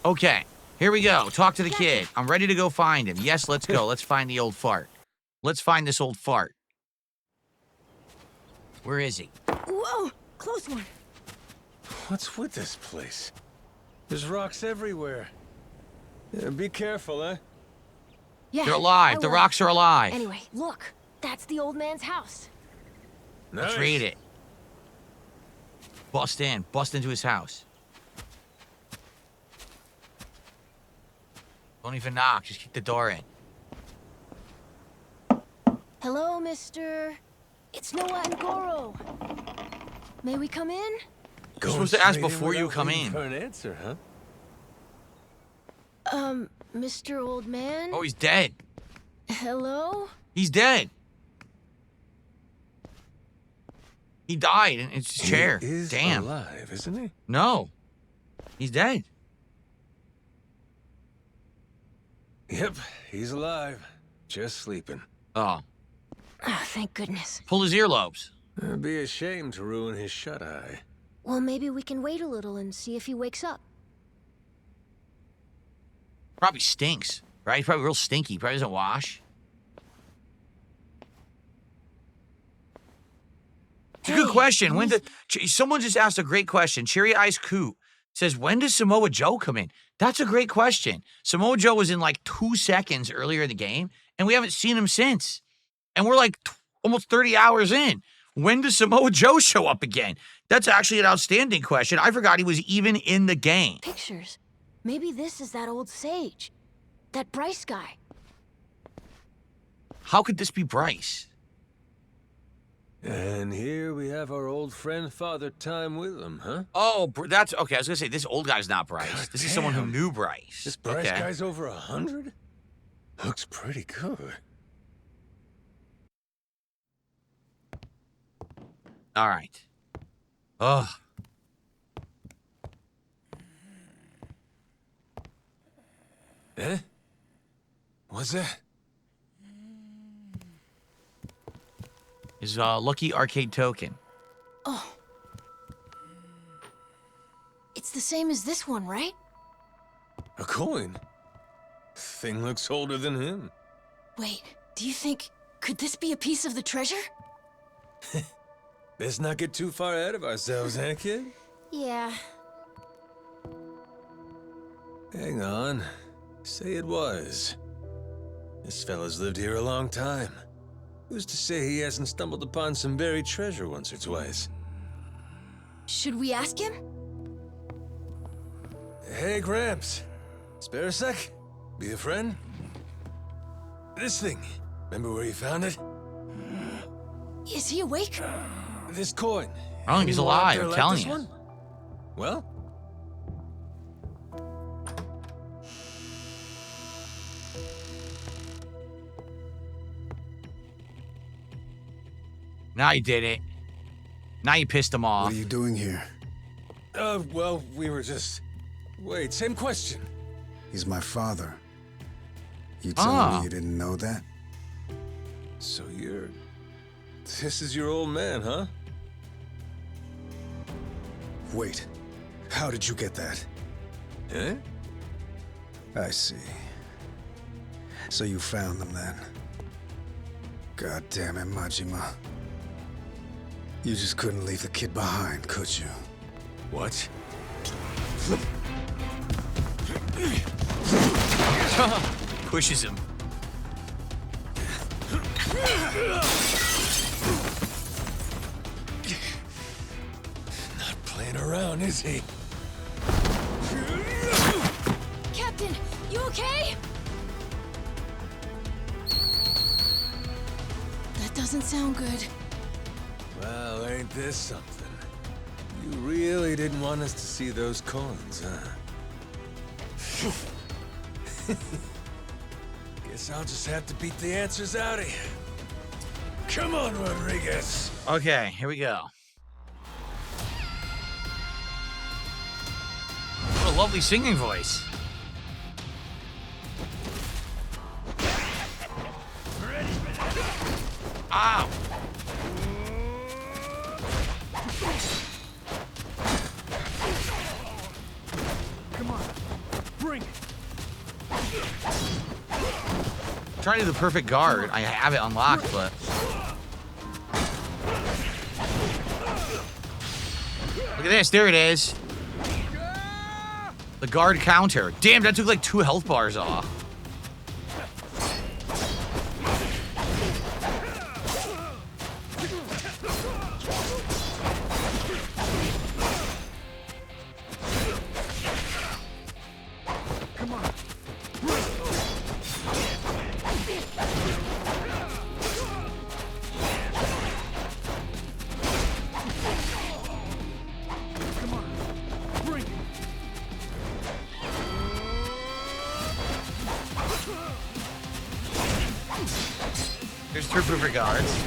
Okay, here we go. Talk to the kid. I'm ready to go find him. Yes, let's go. Let's find the old fart. Let's find this old fart. Where is he? Whoa! Close one. What's with this place? There's rocks everywhere. Yeah, be careful, eh? Yeah, They're alive. The rocks are alive. Anyway, look. That's the old man's house. Nice. Let's read it. Bust in. Bust into his house. Don't even knock. Just kick the door in. Hello, mister. It's Noah and Goro. May we come in? You're supposed to ask before you come in. For an answer, huh? Mr. Old Man? Oh, he's dead. Hello? He's dead. He died in his chair. He is Damn. alive, isn't he? No. He's dead. Yep, he's alive. Just sleeping. Oh. Oh, thank goodness. Pull his earlobes. It'd be a shame to ruin his shut-eye. Well, maybe we can wait a little and see if he wakes up. Probably stinks, right? He's probably real stinky. Probably doesn't wash. It's a good question. When someone just asked a great question. Cherry Eyes Coot says, when does Samoa Joe come in? That's a great question. Samoa Joe was in like 2 seconds earlier in the game, and we haven't seen him since. And we're like almost 30 hours in. When does Samoa Joe show up again? That's actually an outstanding question. I forgot he was even in the game. Pictures. Maybe this is that old sage. That Bryce guy. How could this be Bryce? And here we have our old friend Father Time with him, huh? Oh, that's okay. I was gonna say this old guy's not Bryce. God This is someone who damn. knew Bryce. This Bryce Okay. guy's over 100? Looks pretty good. All right. Ugh. Eh? What's that? His lucky arcade token. Oh. It's the same as this one, right? A coin? Thing looks older than him. Wait, do you think... Could this be a piece of the treasure? Let's not get too far ahead of ourselves, eh, kid? Yeah. Hang on. Say it was. This fella's lived here a long time. Who's to say he hasn't stumbled upon some buried treasure once or twice? Should we ask him? Hey, Gramps. Spare a sec? Be a friend? This thing. Remember where you found it? Is he awake? This coin. I don't think he's Anyone out alive, there I'm like telling this you. one? Well? Now you did it. Now you pissed him off. What are you doing here? Well, we were just... Wait, same question. He's my father. You telling Ah. me you didn't know that? So you're... This is your old man, huh? Wait, how did you get that? Eh? I see. So you found them then. God damn it, Majima. You just couldn't leave the kid behind, could you? What? Pushes him. Not playing around, is he? Captain, you okay? That doesn't sound good. Well, ain't this something? You really didn't want us to see those coins, huh? Guess I'll just have to beat the answers out of you. Come on, Rodriguez. Okay, here we go. What a lovely singing voice. Ow! Come on. Bring it. Trying to do the perfect guard. I have it unlocked, but look at this. There it is. The guard counter. Damn, that took like 2 health bars off. There's 2 perfect guards.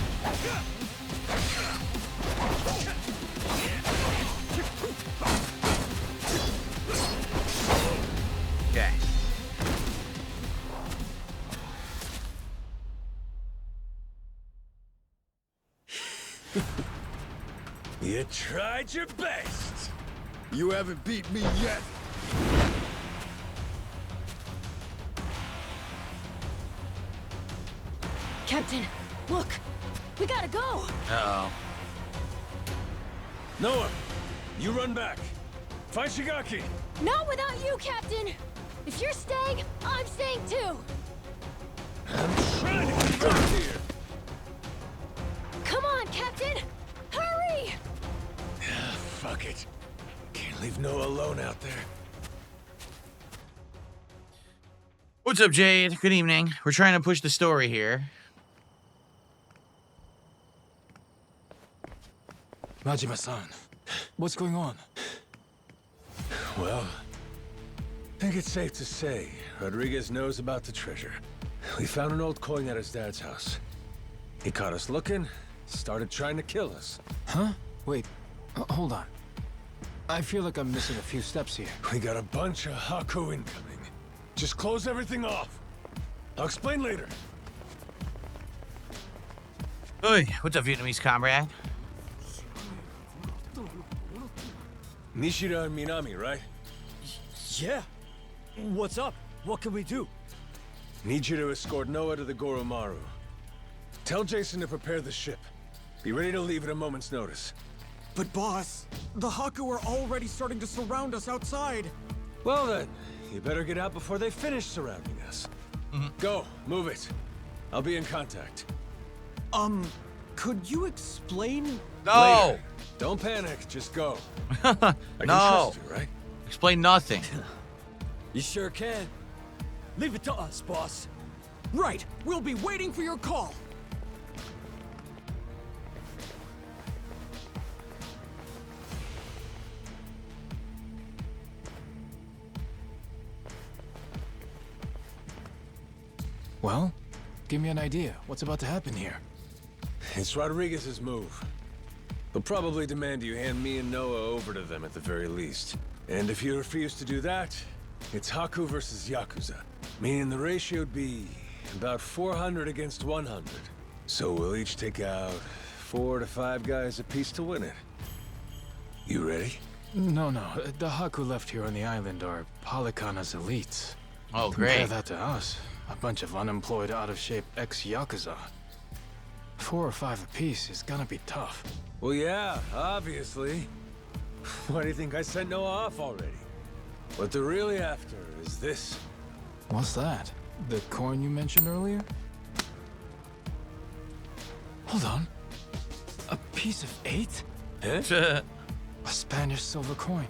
Okay. You tried your best. You haven't beat me yet. Captain, look! We gotta go! Uh-oh. Noah, you run back. Find Shigaki. Not without you, Captain! If you're staying, I'm staying too! I'm trying to get back here. Come on, Captain! Hurry! Fuck it. Can't leave Noah alone out there. What's up, Jade? Good evening. We're trying to push the story here. Majima-san, what's going on? Well, I think it's safe to say Rodriguez knows about the treasure. We found an old coin at his dad's house. He caught us looking, started trying to kill us. Huh? Wait, hold on. I feel like I'm missing a few steps here. We got a bunch of Haku incoming. Just close everything off. I'll explain later. Hey, what's up, Vietnamese comrade? Nishida and Minami, right? Yeah. What's up? What can we do? Need you to escort Noah to the Goromaru. Tell Jason to prepare the ship. Be ready to leave at a moment's notice. But boss, the Haku are already starting to surround us outside. Well then, you better get out before they finish surrounding us. Go, move it. I'll be in contact. Could you explain? No! Later. Don't panic, just go. I can No! trust you, right? Explain nothing. You sure can. Leave it to us, boss. Right, we'll be waiting for your call. Well, give me an idea. What's about to happen here? It's Rodriguez's move. They'll probably demand you hand me and Noah over to them at the very least. And if you refuse to do that, it's Haku versus Yakuza. Meaning the ratio would be about 400 against 100. So we'll each take out 4 to 5 guys apiece to win it. You ready? No. The Haku left here on the island are Polycana's elites. Oh, Compare great. that to us. A bunch of unemployed, out-of-shape ex-Yakuza. 4 or 5 apiece is gonna be tough. Well, yeah, obviously. Why do you think I sent Noah off already? What they're really after is this. What's that? The coin you mentioned earlier? Hold on. A piece of 8? Huh? A Spanish silver coin.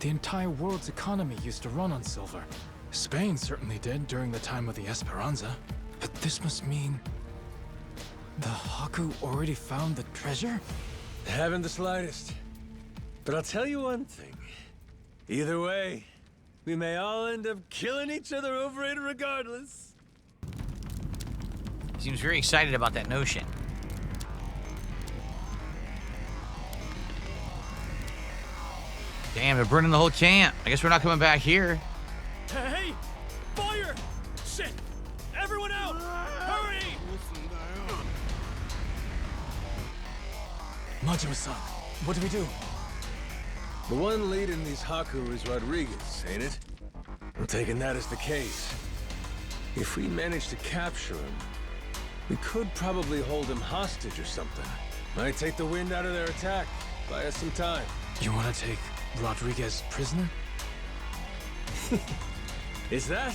The entire world's economy used to run on silver. Spain certainly did during the time of the Esperanza. But this must mean... the Haku already found the treasure? Haven't the slightest. But I'll tell you one thing. Either way, we may all end up killing each other over it regardless. Seems very excited about that notion. Damn, they're burning the whole camp. I guess we're not coming back here. Hey! Fire! Shit! Everyone out! Hurry! Majima-san, what do we do? The one leading these Haku is Rodriguez, ain't it? I'm taking that as the case. If we manage to capture him, we could probably hold him hostage or something. Might take the wind out of their attack. Buy us some time. You want to take Rodriguez prisoner? Is that?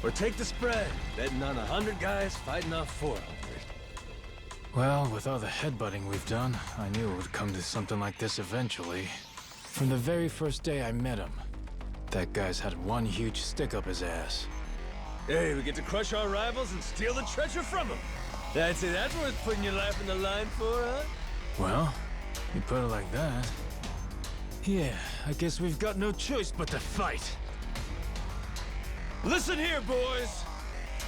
Or take the spread, betting on 100 guys fighting off 400. Well, with all the headbutting we've done, I knew it would come to something like this eventually. From the very first day I met him, that guy's had one huge stick up his ass. Hey, we get to crush our rivals and steal the treasure from them. I'd say that's worth putting your life in the line for, huh? Well, you put it like that. Yeah, I guess we've got no choice but to fight. Listen here, boys.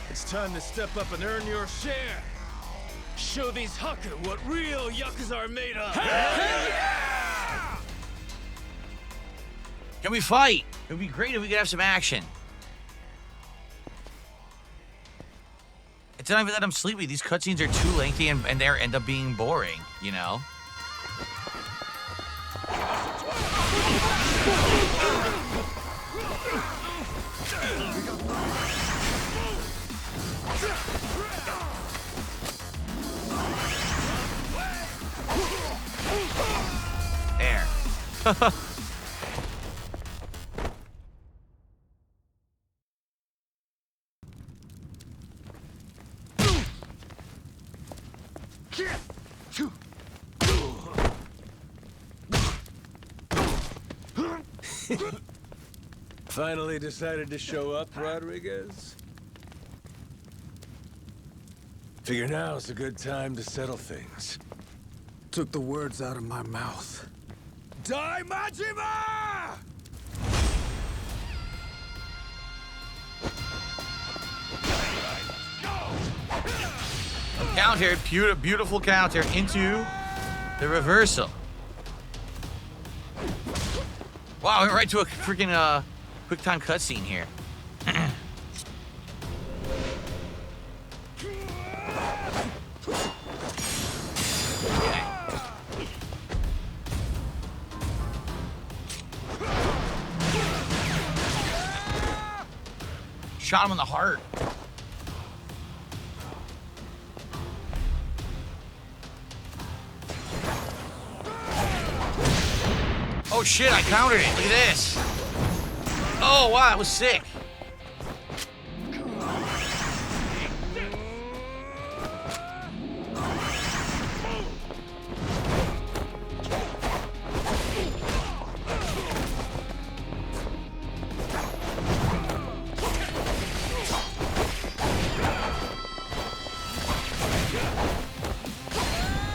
It's time to step up and earn your share. Show these Haku what real Yakuza are made of. Hell yeah! Can we fight? It would be great if we could have some action. It's not even that I'm sleepy. These cutscenes are too lengthy and they end up being boring, you know? There. Finally decided to show up, Rodriguez? Figure now's a good time to settle things. Took the words out of my mouth. Die, Majima! Counter, beautiful counter into the reversal. Wow, we went right to a freaking quick time cutscene here. Shot him in the heart. Oh shit, I countered it. Look at this. Oh wow, that was sick.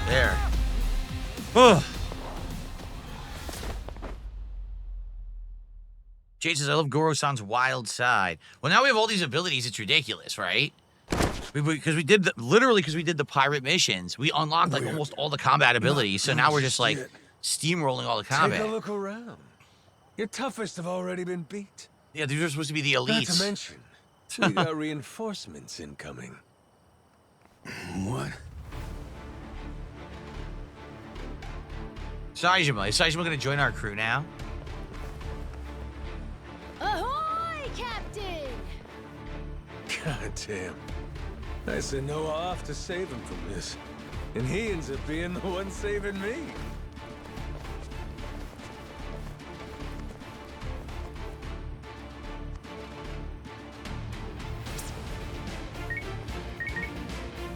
There. Ugh. Jade says, I love Goro-san's wild side. Well, now we have all these abilities. It's ridiculous, right? Because we did the pirate missions. We unlocked like almost all the combat abilities. So now we're just like steamrolling all the combat. Take a look around. Your toughest have already been beat. Yeah, these are supposed to be the Not to elites. mention, we got reinforcements incoming. What? Saejima. Is Saejima going to join our crew now? Ahoy, Captain! God damn. I sent Noah off to save him from this. And he ends up being the one saving me.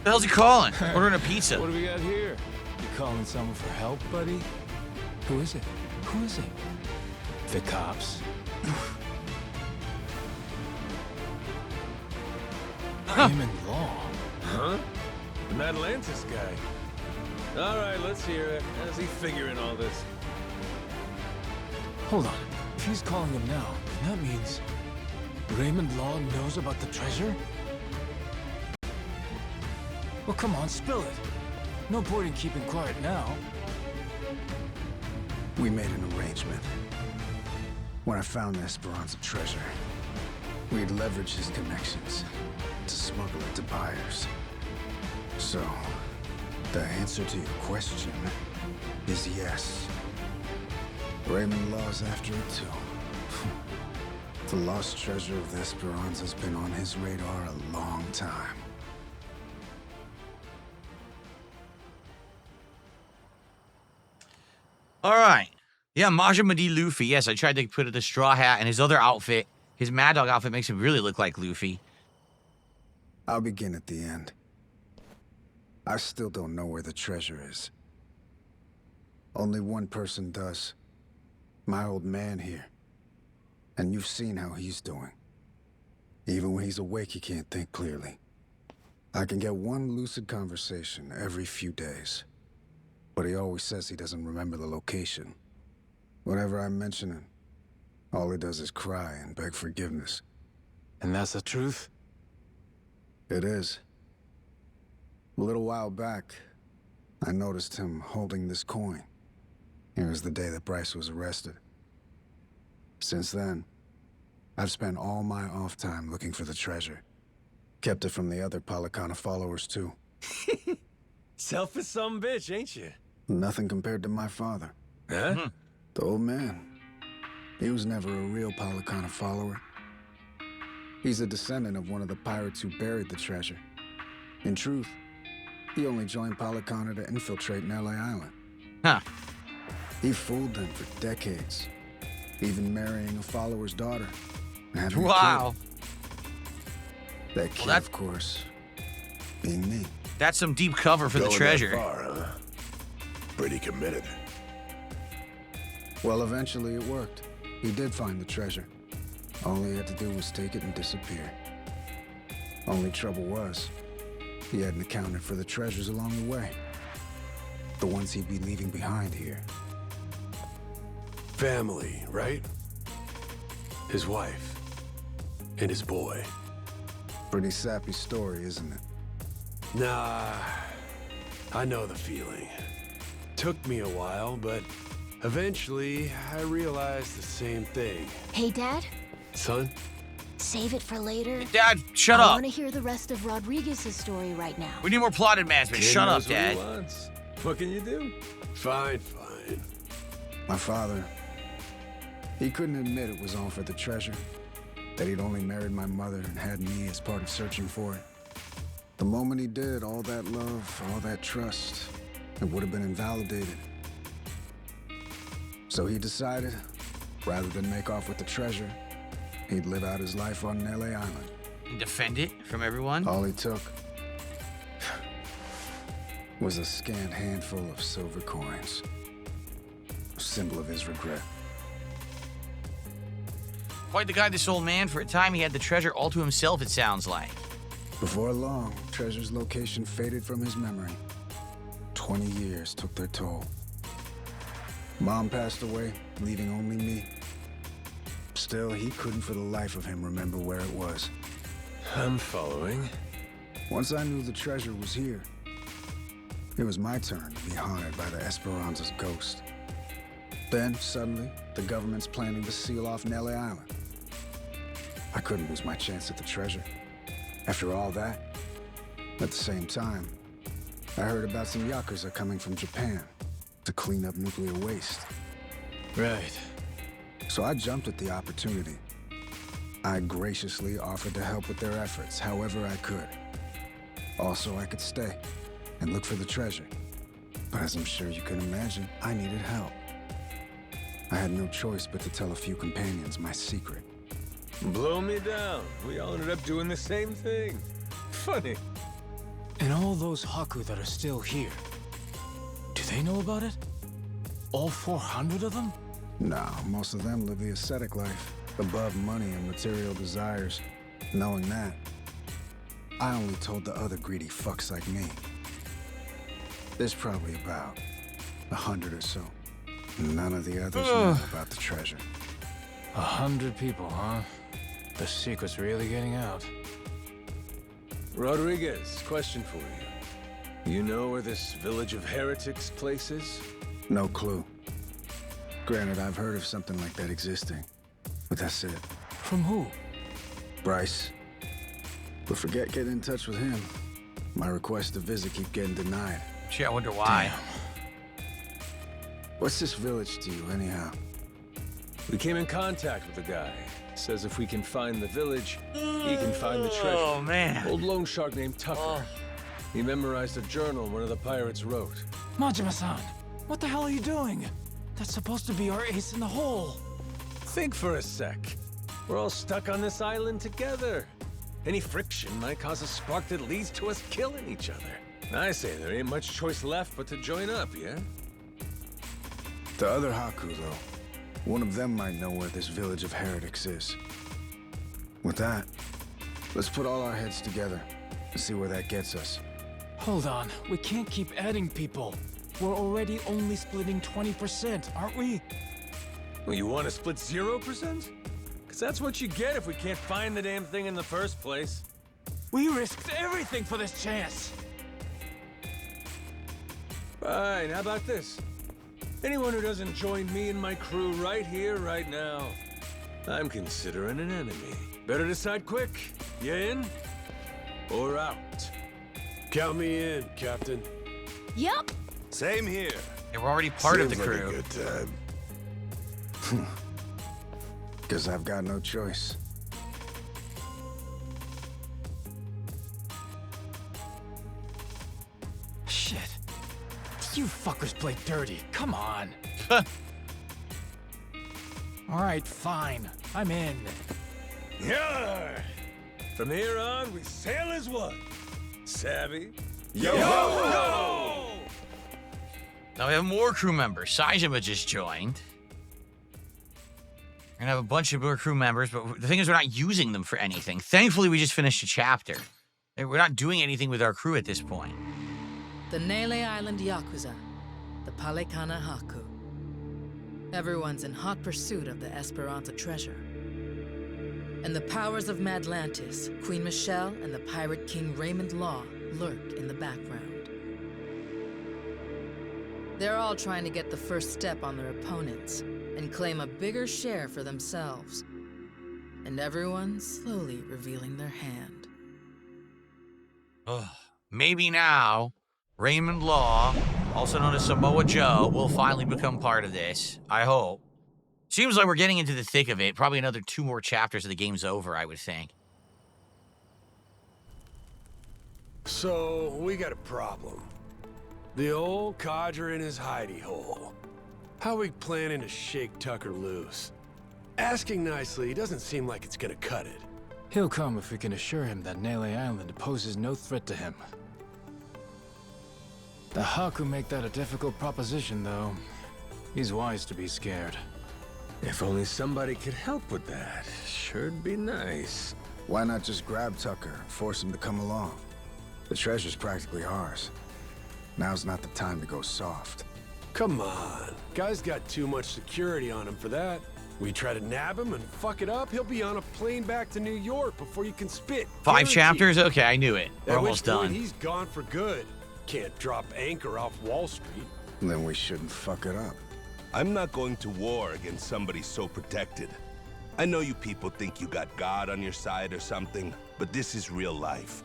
The hell's he calling? Ordering a pizza. What do we got here? You calling someone for help, buddy? Who is it? Who is it? The cops. Raymond Law. Huh? The Atlantis guy. All right, let's hear it. How's he figuring all this? Hold on. If he's calling him now, that means Raymond Law knows about the treasure? Well, come on, spill it. No point in keeping quiet now. We made an arrangement. When I found the Esperanza treasure, we'd leverage his connections to smuggle it to buyers. So, the answer to your question is yes. Raymond Law's after it too. The lost treasure of the Esperanza's been on his radar a long time. All right. Yeah, Majima D. Luffy. Yes, I tried to put the straw hat and his other outfit. His Mad Dog outfit makes him really look like Luffy. I'll begin at the end. I still don't know where the treasure is. Only one person does. My old man here. And you've seen how he's doing. Even when he's awake, he can't think clearly. I can get one lucid conversation every few days. But he always says he doesn't remember the location. Whenever I mention it, all he does is cry and beg forgiveness. And that's the truth? It is. A little while back, I noticed him holding this coin. It was the day that Bryce was arrested. Since then, I've spent all my off time looking for the treasure. Kept it from the other Palicana followers, too. Selfish some bitch, ain't you? Nothing compared to my father. Huh? The old man. He was never a real Palicana follower. He's a descendant of one of the pirates who buried the treasure. In truth, he only joined Palicana to infiltrate Nele Island. Huh. He fooled them for decades, even marrying a follower's daughter and having a Wow. kid. That kid, of course, being me. That's some deep cover for the Going treasure. that far, huh? Pretty committed. Well, eventually it worked. He did find the treasure. All he had to do was take it and disappear. Only trouble was, he hadn't accounted for the treasures along the way. The ones he'd be leaving behind here. Family, right? His wife. And his boy. Pretty sappy story, isn't it? Nah, I know the feeling. Took me a while, but eventually I realized the same thing. Hey, Dad? Son? Save it for later. Dad, shut I up. want to hear the rest of Rodriguez's story right now. We need more plot advancement. Kid Shut up, knows what he Dad. wants. What can you do? Fine, fine. My father, he couldn't admit it was all for the treasure. That he'd only married my mother and had me as part of searching for it. The moment he did, all that love, all that trust, it would have been invalidated. So he decided, rather than make off with the treasure, he'd live out his life on Nele Island. And defend it from everyone. All he took was a scant handful of silver coins. A symbol of his regret. Quite the guy, this old man. For a time, he had the treasure all to himself, it sounds like. Before long, treasure's location faded from his memory. 20 years took their toll. Mom passed away, leaving only me. Still, he couldn't for the life of him remember where it was. I'm following. Once I knew the treasure was here, it was my turn to be haunted by the Esperanza's ghost. Then, suddenly, the government's planning to seal off Nele Island. I couldn't lose my chance at the treasure. After all that, at the same time, I heard about some Yakuza coming from Japan to clean up nuclear waste. Right. So I jumped at the opportunity. I graciously offered to help with their efforts however I could. Also, I could stay and look for the treasure. But as I'm sure you can imagine, I needed help. I had no choice but to tell a few companions my secret. Blow me down. We all ended up doing the same thing. Funny. And all those Haku that are still here, do they know about it? All 400 of them? No, most of them live the ascetic life, above money and material desires. Knowing that, I only told the other greedy fucks like me. There's probably about 100 or so. None of the others know about the treasure. 100 people, huh? The secret's really getting out. Rodriguez, question for you. You know where this village of heretics place is? No clue. Granted, I've heard of something like that existing, but that's it. From who? Bryce. But forget getting in touch with him. My requests to visit keep getting denied. Gee, I wonder why. What's this village to you, anyhow? We came in contact with the guy. Says if we can find the village, he can find the treasure. Oh, man. Old loan shark named Tucker. He memorized a journal one of the pirates wrote. Majima-san, what the hell are you doing? That's supposed to be our ace in the hole. Think for a sec. We're all stuck on this island together. Any friction might cause a spark that leads to us killing each other. I say there ain't much choice left but to join up, yeah? The other Haku, though. One of them might know where this village of heretics is. With that, let's put all our heads together and see where that gets us. Hold on, we can't keep adding people. We're already only splitting 20%, aren't we? Well, you want to split 0%? Because that's what you get if we can't find the damn thing in the first place. We risked everything for this chance. Fine, how about this? Anyone who doesn't join me and my crew right here, right now, I'm considering an enemy. Better decide quick. You in? Or out? Count me in, Captain. Yup. Same here. They were already part of the Seems like crew. a good time. Guess I've got no choice. Shit. You fuckers play dirty. Come on. All right, fine. I'm in. Yeah! From here on, we sail as one. Savvy? Yo! Now we have more crew members. Saejima just joined. We're gonna have a bunch of more crew members, but the thing is we're not using them for anything. Thankfully, we just finished a chapter. We're not doing anything with our crew at this point. The Nele Island Yakuza, the Palekana Haku. Everyone's in hot pursuit of the Esperanza treasure. And the powers of Madlantis, Queen Michelle, and the pirate king Raymond Law lurk in the background. They're all trying to get the first step on their opponents and claim a bigger share for themselves. And everyone's slowly revealing their hand. Ugh. Maybe now, Raymond Law, also known as Samoa Joe, will finally become part of this. I hope. Seems like we're getting into the thick of it. Probably another 2 more chapters of the game's over, I would think. So, we got a problem. The old codger in his hidey hole. How we planning to shake Tucker loose? Asking nicely doesn't seem like it's gonna cut it. He'll come if we can assure him that Nele Island poses no threat to him. The Haku make that a difficult proposition, though. He's wise to be scared. If only somebody could help with that. Sure'd be nice. Why not just grab Tucker and force him to come along? The treasure's practically ours. Now's not the time to go soft. Come on. Guy's got too much security on him for that. We try to nab him and fuck it up, he'll be on a plane back to New York before you can spit. 5 Guaranteed. chapters? Okay, I knew it. We're At almost which point, done. he's gone for good. Can't drop anchor off Wall Street. Then we shouldn't fuck it up. I'm not going to war against somebody so protected. I know you people think you got God on your side or something, but this is real life.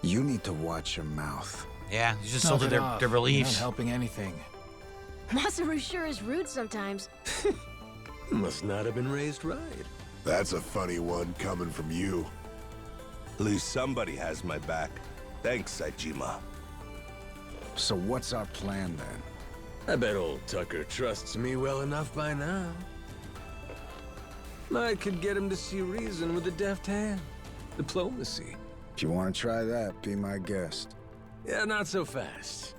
You need to watch your mouth. Yeah, you just Knock insulted it off. their You're beliefs. not helping anything. Masaru sure is rude sometimes. Must not have been raised right. That's a funny one coming from you. At least somebody has my back. Thanks, Saejima. So what's our plan then? I bet old Tucker trusts me well enough by now. I could get him to see reason with a deft hand. Diplomacy. If you want to try that, be my guest. Yeah, not so fast.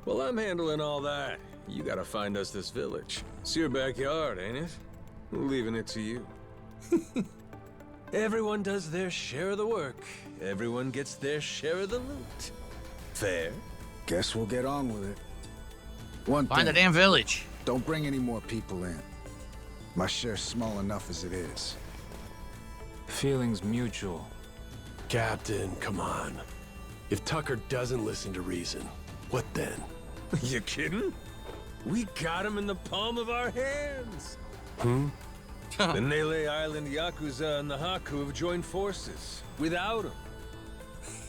Well, I'm handling all that. You gotta find us this village. It's your backyard, ain't it? We're leaving it to you. Everyone does their share of the work. Everyone gets their share of the loot. Fair? Guess we'll get on with it. One Find the thing, damn village. don't bring any more people in. My share's small enough as it is. Feelings mutual. Captain, come on. If Tucker doesn't listen to reason, what then? You kidding? We got him in the palm of our hands. The Nele Island Yakuza and the Haku have joined forces. Without him,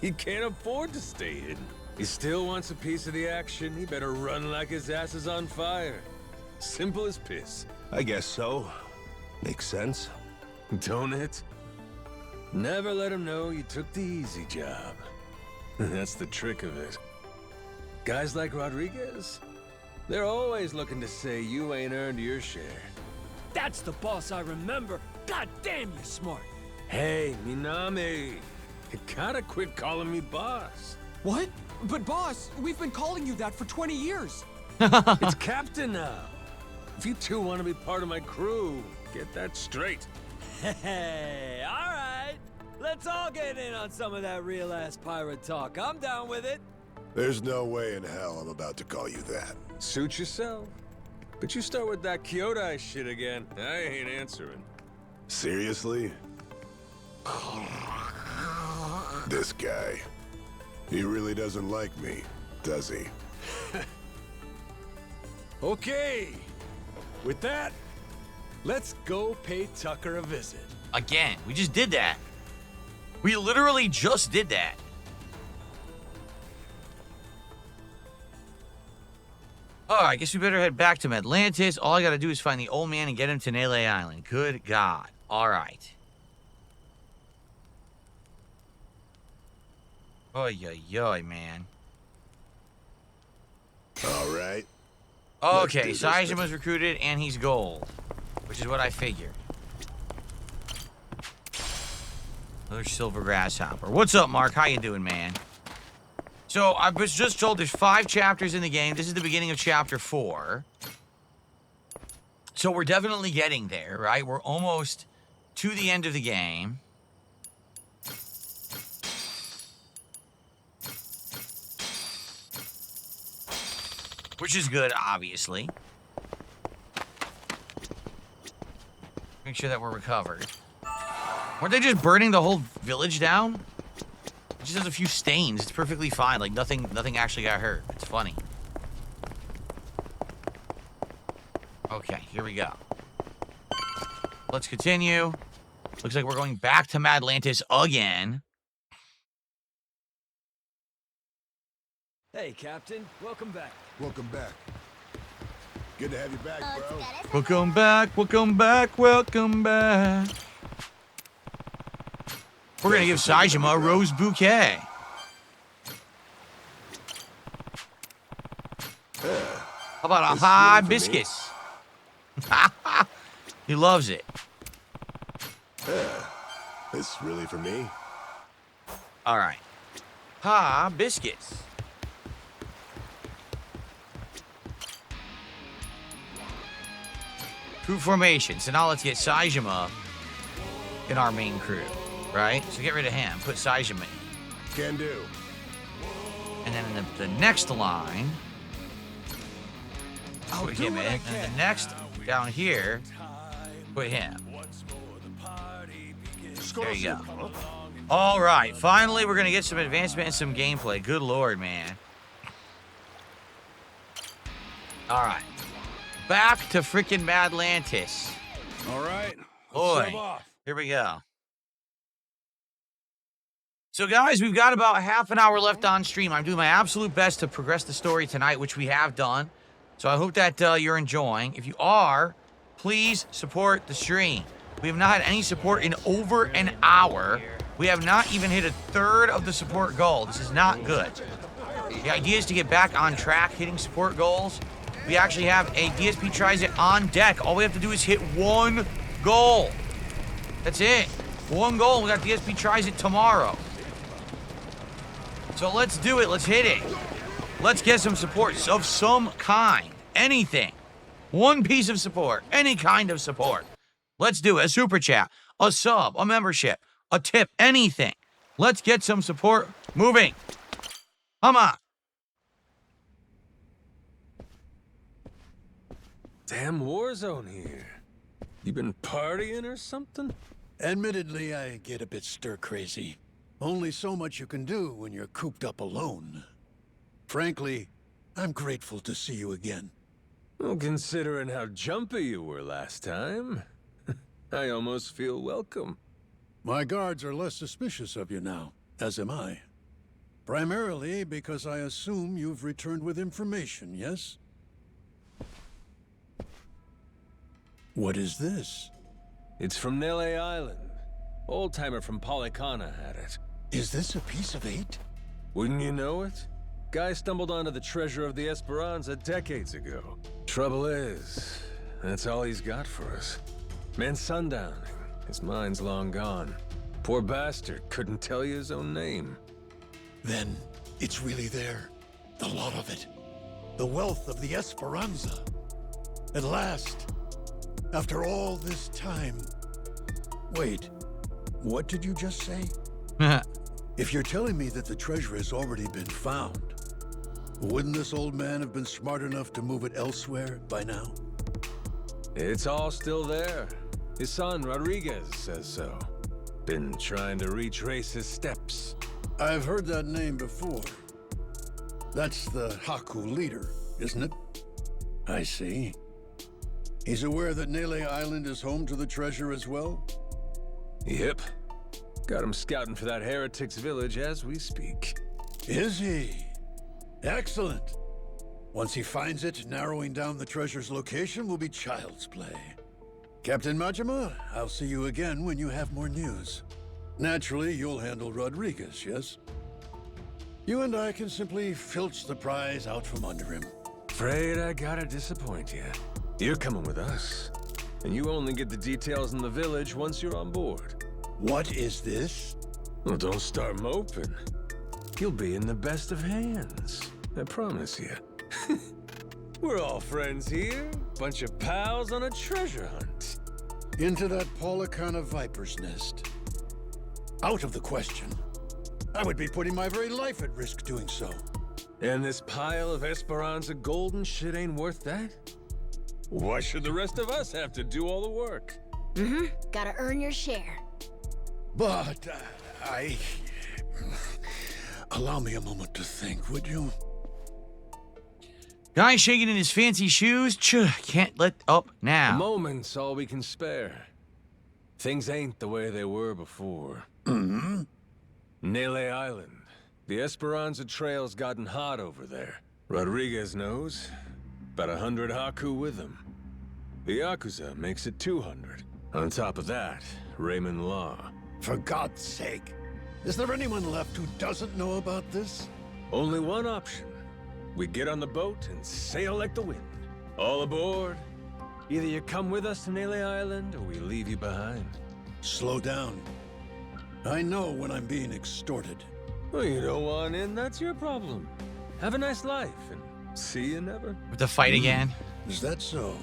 he can't afford to stay hidden. He still wants a piece of the action. He better run like his ass is on fire. Simple as piss. I guess so. Makes sense. Don't it? Never let him know you took the easy job. That's the trick of it. Guys like Rodriguez, they're always looking to say you ain't earned your share. That's the boss I remember. God damn, you're smart. Hey, Minami, you gotta quit calling me boss. What? But boss, we've been calling you that for 20 years. It's Captain now. If you two want to be part of my crew, get that straight. Hey, all right. Let's all get in on some of that real-ass pirate talk. I'm down with it. There's no way in hell I'm about to call you that. Suit yourself. But you start with that Kyodai shit again, I ain't answering. Seriously? This guy. He really doesn't like me, does he? Okay. With that, let's go pay Tucker a visit. Again, we just did that. We literally just did that. Oh, I guess we better head back to Atlantis. All I gotta do is find the old man and get him to Nele Island. Good God. All right. Oy, oy, oy, man. All right. Okay, Let's do this Saijima's recruited and he's gold, which is what I figured. Another silver grasshopper. What's up, Mark? How you doing, man? So, I was just told there's 5 chapters in the game. This is the beginning of chapter 4. So, we're definitely getting there, right? We're almost to the end of the game. Which is good, obviously. Make sure that we're recovered. Weren't they just burning the whole village down? It just has a few stains. It's perfectly fine. Like, nothing actually got hurt. It's funny. Okay, here we go. Let's continue. Looks like we're going back to Madlantis again. Hey, Captain. Welcome back. Welcome back. Good to have you back, bro. Welcome back, welcome back, welcome back. We're gonna give Saijima a rose bouquet. How about a hibiscus? He loves it. This really for me? All right. Hibiscus. Crew formation. So now let's get Saijima in our main crew, right? So get rid of him. Put Saijima in. Can do. And then in the next line, put him in. And the next down here, put him. There you go. All right. Finally, we're going to get some advancement and some gameplay. Good Lord, man. All right. Back to freaking Madlantis. All right. Boy, here we go. So, guys, we've got about half an hour left on stream. I'm doing my absolute best to progress the story tonight, which we have done. So I hope that you're enjoying. If you are, please support the stream. We have not had any support in over an hour. We have not even hit a third of the support goal. This is not good. The idea is to get back on track, hitting support goals. We actually have a DSP Tries It on deck. All we have to do is hit 1 goal. That's it. 1 goal. We got DSP Tries It tomorrow. So let's do it. Let's hit it. Let's get some support of some kind. Anything. 1 piece of support. Any kind of support. Let's do it. A super chat. A sub. A membership. A tip. Anything. Let's get some support moving. Come on. Damn war zone here. You been partying or something? Admittedly, I get a bit stir-crazy. Only so much you can do when you're cooped up alone. Frankly, I'm grateful to see you again. Well, considering how jumpy you were last time, I almost feel welcome. My guards are less suspicious of you now, as am I. Primarily because I assume you've returned with information, yes? What is this? It's from Nele Island. Old-timer from Polycana had it. Is this a piece of 8? Wouldn't you know it? Guy stumbled onto the treasure of the Esperanza decades ago. Trouble is, that's all he's got for us. Man's sundowning. His mind's long gone. Poor bastard couldn't tell you his own name. Then it's really there. The lot of it. The wealth of the Esperanza. At last. After all this time. Wait. What did you just say? If you're telling me that the treasure has already been found, wouldn't this old man have been smart enough to move it elsewhere by now? It's all still there. His son, Rodriguez, says so. Been trying to retrace his steps. I've heard that name before. That's the Haku leader, isn't it? I see. He's aware that Nele Island is home to the treasure as well? Yep. Got him scouting for that heretic's village as we speak. Is he? Excellent. Once he finds it, narrowing down the treasure's location will be child's play. Captain Majima, I'll see you again when you have more news. Naturally, you'll handle Rodriguez, yes? You and I can simply filch the prize out from under him. Afraid I gotta disappoint you. You're coming with us. And you only get the details in the village once you're on board. What is this? Well, don't start moping. You'll be in the best of hands. I promise you. We're all friends here. Bunch of pals on a treasure hunt. Into that Polycana viper's nest. Out of the question. I would be putting my very life at risk doing so. And this pile of Esperanza golden shit ain't worth that? Why should the rest of us have to do all the work? Mm-hmm. Gotta earn your share. But, allow me a moment to think, would you? Guy shaking in his fancy shoes. Can't let up A now. moment's all we can spare. Things ain't the way they were before. Mm-hmm. Nele Island. The Esperanza Trail's gotten hot over there. Rodriguez knows. About 100 Haku with him. The Yakuza makes it 200. On top of that, Raymond Law. For God's sake. Is there anyone left who doesn't know about this? Only one option. We get on the boat and sail like the wind. All aboard. Either you come with us to Nele Island, or we leave you behind. Slow down. I know when I'm being extorted. Well, you don't want in, that's your problem. Have a nice life, and see you never. With the fight again. Is that so?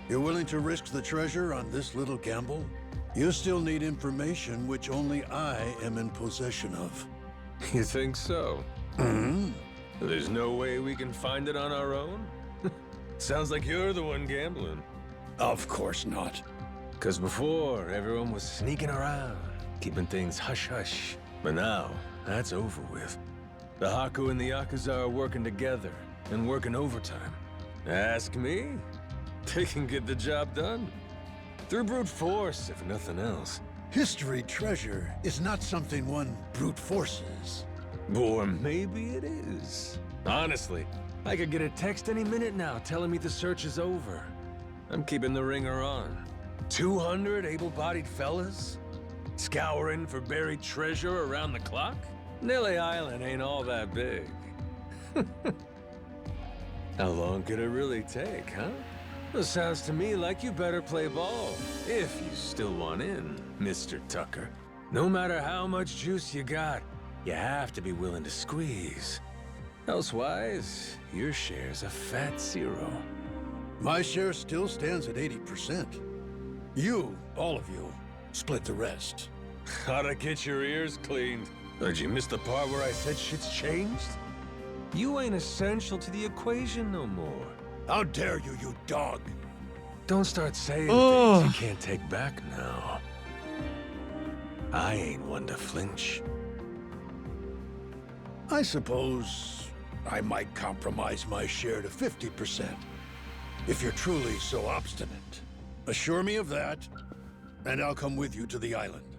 You're willing to risk the treasure on this little gamble? You still need information which only I am in possession of. You think so? Hmm? There's no way we can find it on our own? Sounds like you're the one gambling. Of course not. 'Cause before, everyone was sneaking around, keeping things hush-hush. But now, that's over with. The Haku and the Yakuza are working together, and working overtime. Ask me, they can get the job done. Through brute force, if nothing else. History treasure is not something one brute forces. Or maybe it is. Honestly, I could get a text any minute now telling me the search is over. I'm keeping the ringer on. 200 able-bodied fellas? Scouring for buried treasure around the clock? Nele Island ain't all that big. How long could it really take, huh? Well, sounds to me like you better play ball, if you still want in, Mr. Tucker. No matter how much juice you got, you have to be willing to squeeze. Elsewise, your share's a fat zero. My share still stands at 80%. You, all of you, split the rest. Gotta get your ears cleaned. Did you miss the part where I said shit's changed? You ain't essential to the equation no more. How dare you, you dog! Don't start saying things you can't take back now. I ain't one to flinch. I suppose I might compromise my share to 50%. If you're truly so obstinate. Assure me of that, and I'll come with you to the island.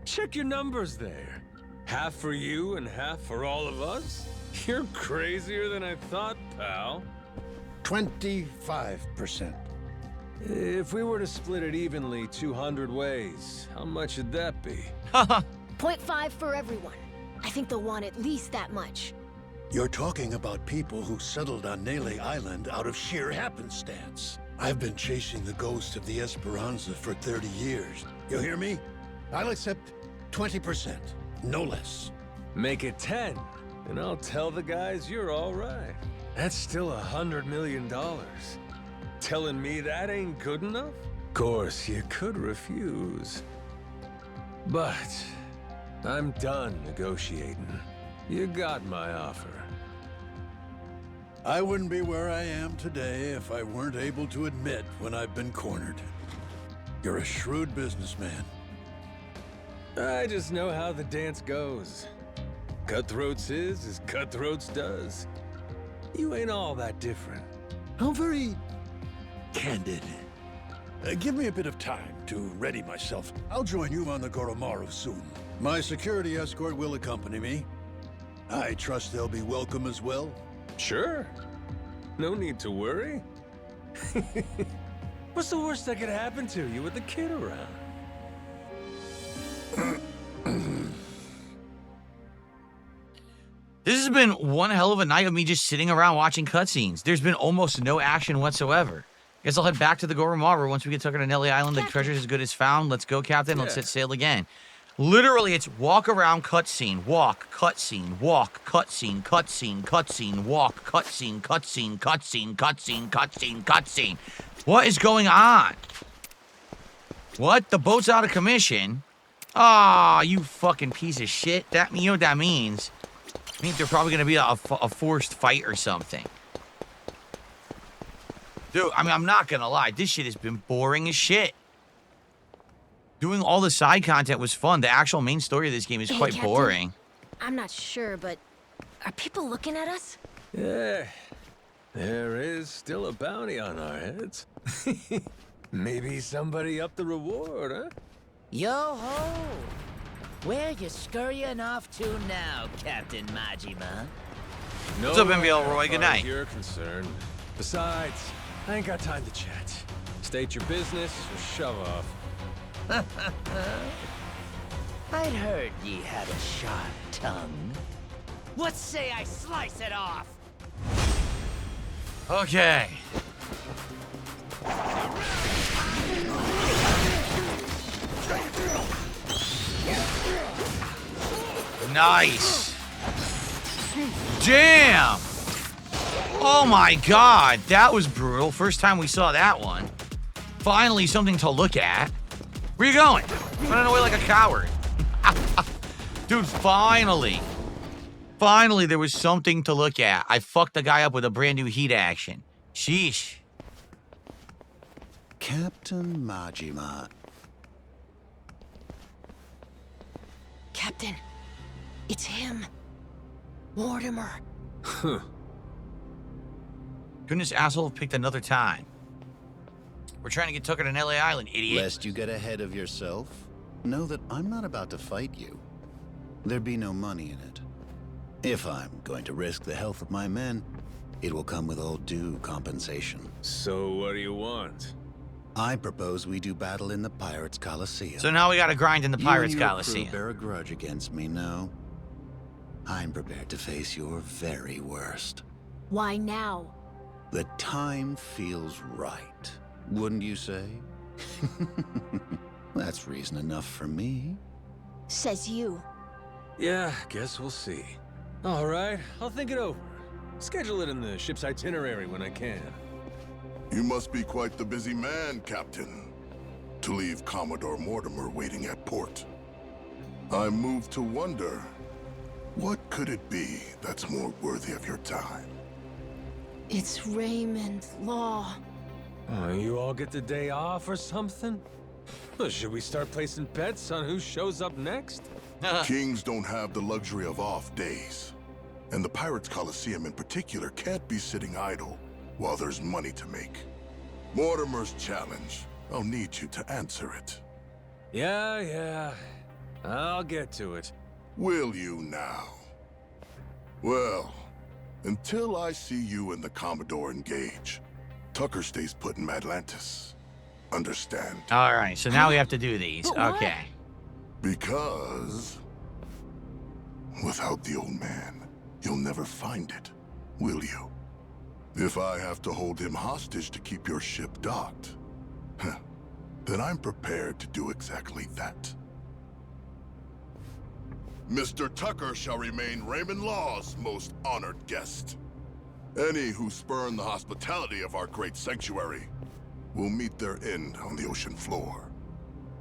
Check your numbers there. Half for you and half for all of us? You're crazier than I thought, pal. 25%. If we were to split it evenly 200 ways, how much would that be? 0.5 for everyone. I think they'll want at least that much. You're talking about people who settled on Nele Island out of sheer happenstance. I've been chasing the ghost of the Esperanza for 30 years. You hear me? I'll accept 20%, no less. Make it 10, and I'll tell the guys you're all right. That's still $100 million. Telling me that ain't good enough? Of course, you could refuse. But I'm done negotiating. You got my offer. I wouldn't be where I am today if I weren't able to admit when I've been cornered. You're a shrewd businessman. I just know how the dance goes. Cutthroats is as cutthroats does. You ain't all that different. How very candid. Give me a bit of time to ready myself. I'll join you on the Goromaru soon. My security escort will accompany me. I trust they'll be welcome as well. Sure. No need to worry. What's the worst that could happen to you with the kid around? This has been one hell of a night of me just sitting around watching cutscenes. There's been almost no action whatsoever. Guess I'll head back to the Goromaru once we get tucked to Nele Island. The treasure's as good as found. Let's go, Captain. Let's set sail again. Literally, it's walk around cutscene, walk, cutscene, walk, cutscene, cutscene, cutscene, walk, cutscene, cutscene, cutscene, cutscene, cutscene, cutscene. What is going on? What? The boat's out of commission? Ah, you fucking piece of shit. You know what that means? I mean, they're probably gonna be a forced fight or something. Dude, I mean, I'm not gonna lie. This shit has been boring as shit. Doing all the side content was fun. The actual main story of this game is quite Captain, boring. I'm not sure, but are people looking at us? Yeah, there is still a bounty on our heads. Maybe somebody upped the reward, huh? Yo-ho! Where you scurrying off to now, Captain Majima? No, What's up, MVL Roy? Good night. You're concerned. Besides, I ain't got time to chat. State your business or shove off. I'd heard ye had a sharp tongue. What say I slice it off? Okay. Nice. Damn. Oh my god, that was brutal. First time we saw that one. Finally, something to look at. Where you going? Running away like a coward. Dude, finally. Finally, there was something to look at. I fucked the guy up with a brand new heat action. Sheesh. Captain Majima. Captain, it's him. Mortimer. Couldn't this asshole have picked another time? We're trying to get Tucker to Nele Island, idiot. Lest you get ahead of yourself, know that I'm not about to fight you. There'd be no money in it. If I'm going to risk the health of my men, it will come with all due compensation. So what do you want? I propose we do battle in the Pirates Coliseum. So now we gotta grind in the Pirates You and your Coliseum. crew bear a grudge against me, no? I'm prepared to face your very worst. Why now? The time feels right, wouldn't you say? That's reason enough for me. Says you. Yeah, guess we'll see. All right, I'll think it over. Schedule it in the ship's itinerary when I can. You must be quite the busy man, Captain, to leave Commodore Mortimer waiting at port. I'm moved to wonder, what could it be that's more worthy of your time? It's Raymond Law. Oh, you all get the day off or something? Well, should we start placing bets on who shows up next? Kings don't have the luxury of off days. And the Pirates Coliseum in particular can't be sitting idle while there's money to make. Mortimer's challenge. I'll need you to answer it. Yeah. I'll get to it. Will you now? Well, until I see you and the Commodore engage, Tucker stays put in Atlantis. understand? All right, so now we have to do these. But why? Okay. Because without the old man, you'll never find it, will you? If I have to hold him hostage to keep your ship docked, then I'm prepared to do exactly that. Mr. Tucker shall remain Raymond Law's most honored guest. Any who spurn the hospitality of our great sanctuary will meet their end on the ocean floor.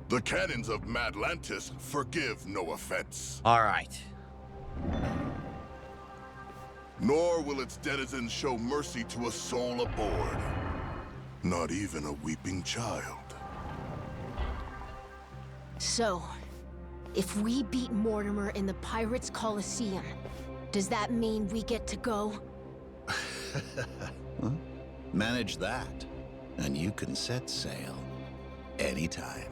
The cannons of Madlantis forgive no offense. All right. Nor will its denizens show mercy to a soul aboard. Not even a weeping child. So, if we beat Mortimer in the Pirates Coliseum, does that mean we get to go? Well, manage that, and you can set sail anytime.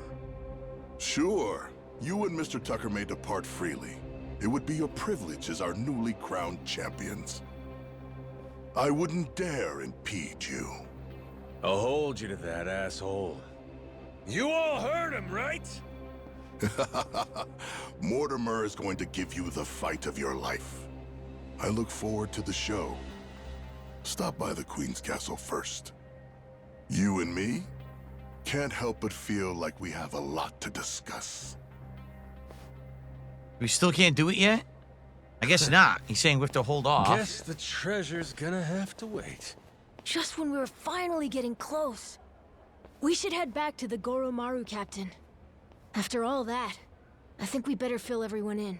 Sure, you and Mr. Tucker may depart freely. It would be your privilege as our newly crowned champions. I wouldn't dare impede you. I'll hold you to that, asshole. You all heard him, right? Mortimer is going to give you the fight of your life. I look forward to the show. Stop by the Queen's Castle first. You and me can't help but feel like we have a lot to discuss. We still can't do it yet? I guess not. He's saying we have to hold off. Guess the treasure's gonna have to wait. Just when we were finally getting close. We should head back to the Goromaru, Captain. After all that, I think we better fill everyone in.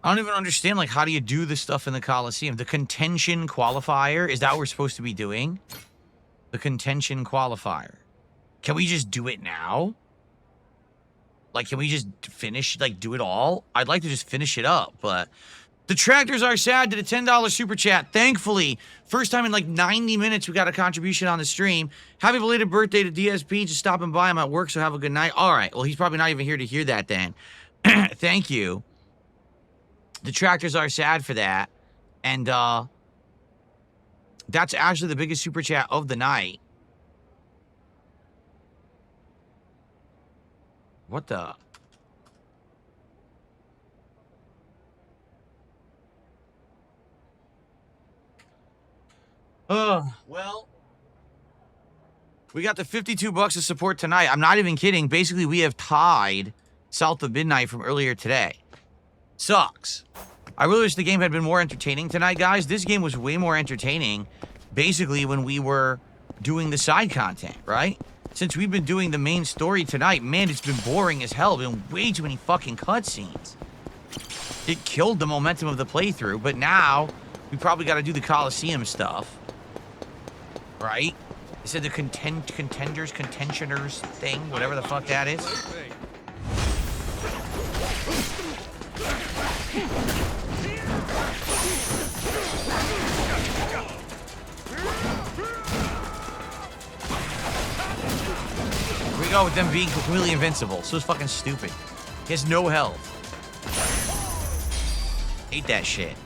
I don't even understand, like, how do you do the stuff in the Coliseum? The contention qualifier? Is that what we're supposed to be doing? The contention qualifier. Can we just do it now? Like, can we just finish, like, do it all? I'd like to just finish it up, but... Detractors Are Sad did a $10 super chat. Thankfully, first time in, like, 90 minutes we got a contribution on the stream. Happy belated birthday to DSP. Just stopping by. I'm at work, so have a good night. All right. Well, he's probably not even here to hear that then. Thank you. Detractors Are Sad for that. And, that's actually the biggest super chat of the night. What the? Well, we got the 52 bucks of support tonight. I'm not even kidding. Basically, we have tied South of Midnight from earlier today. Sucks. I really wish the game had been more entertaining tonight, guys. This game was way more entertaining, basically, when we were doing the side content, right? Since we've been doing the main story tonight, man, it's been boring as hell. Been way too many fucking cutscenes. It killed the momentum of the playthrough, but now we probably got to do the Coliseum stuff, right? They said the contentioners thing, whatever the fuck that is. Here we go with them being completely invincible. So it's fucking stupid. He has no health. Hate that shit.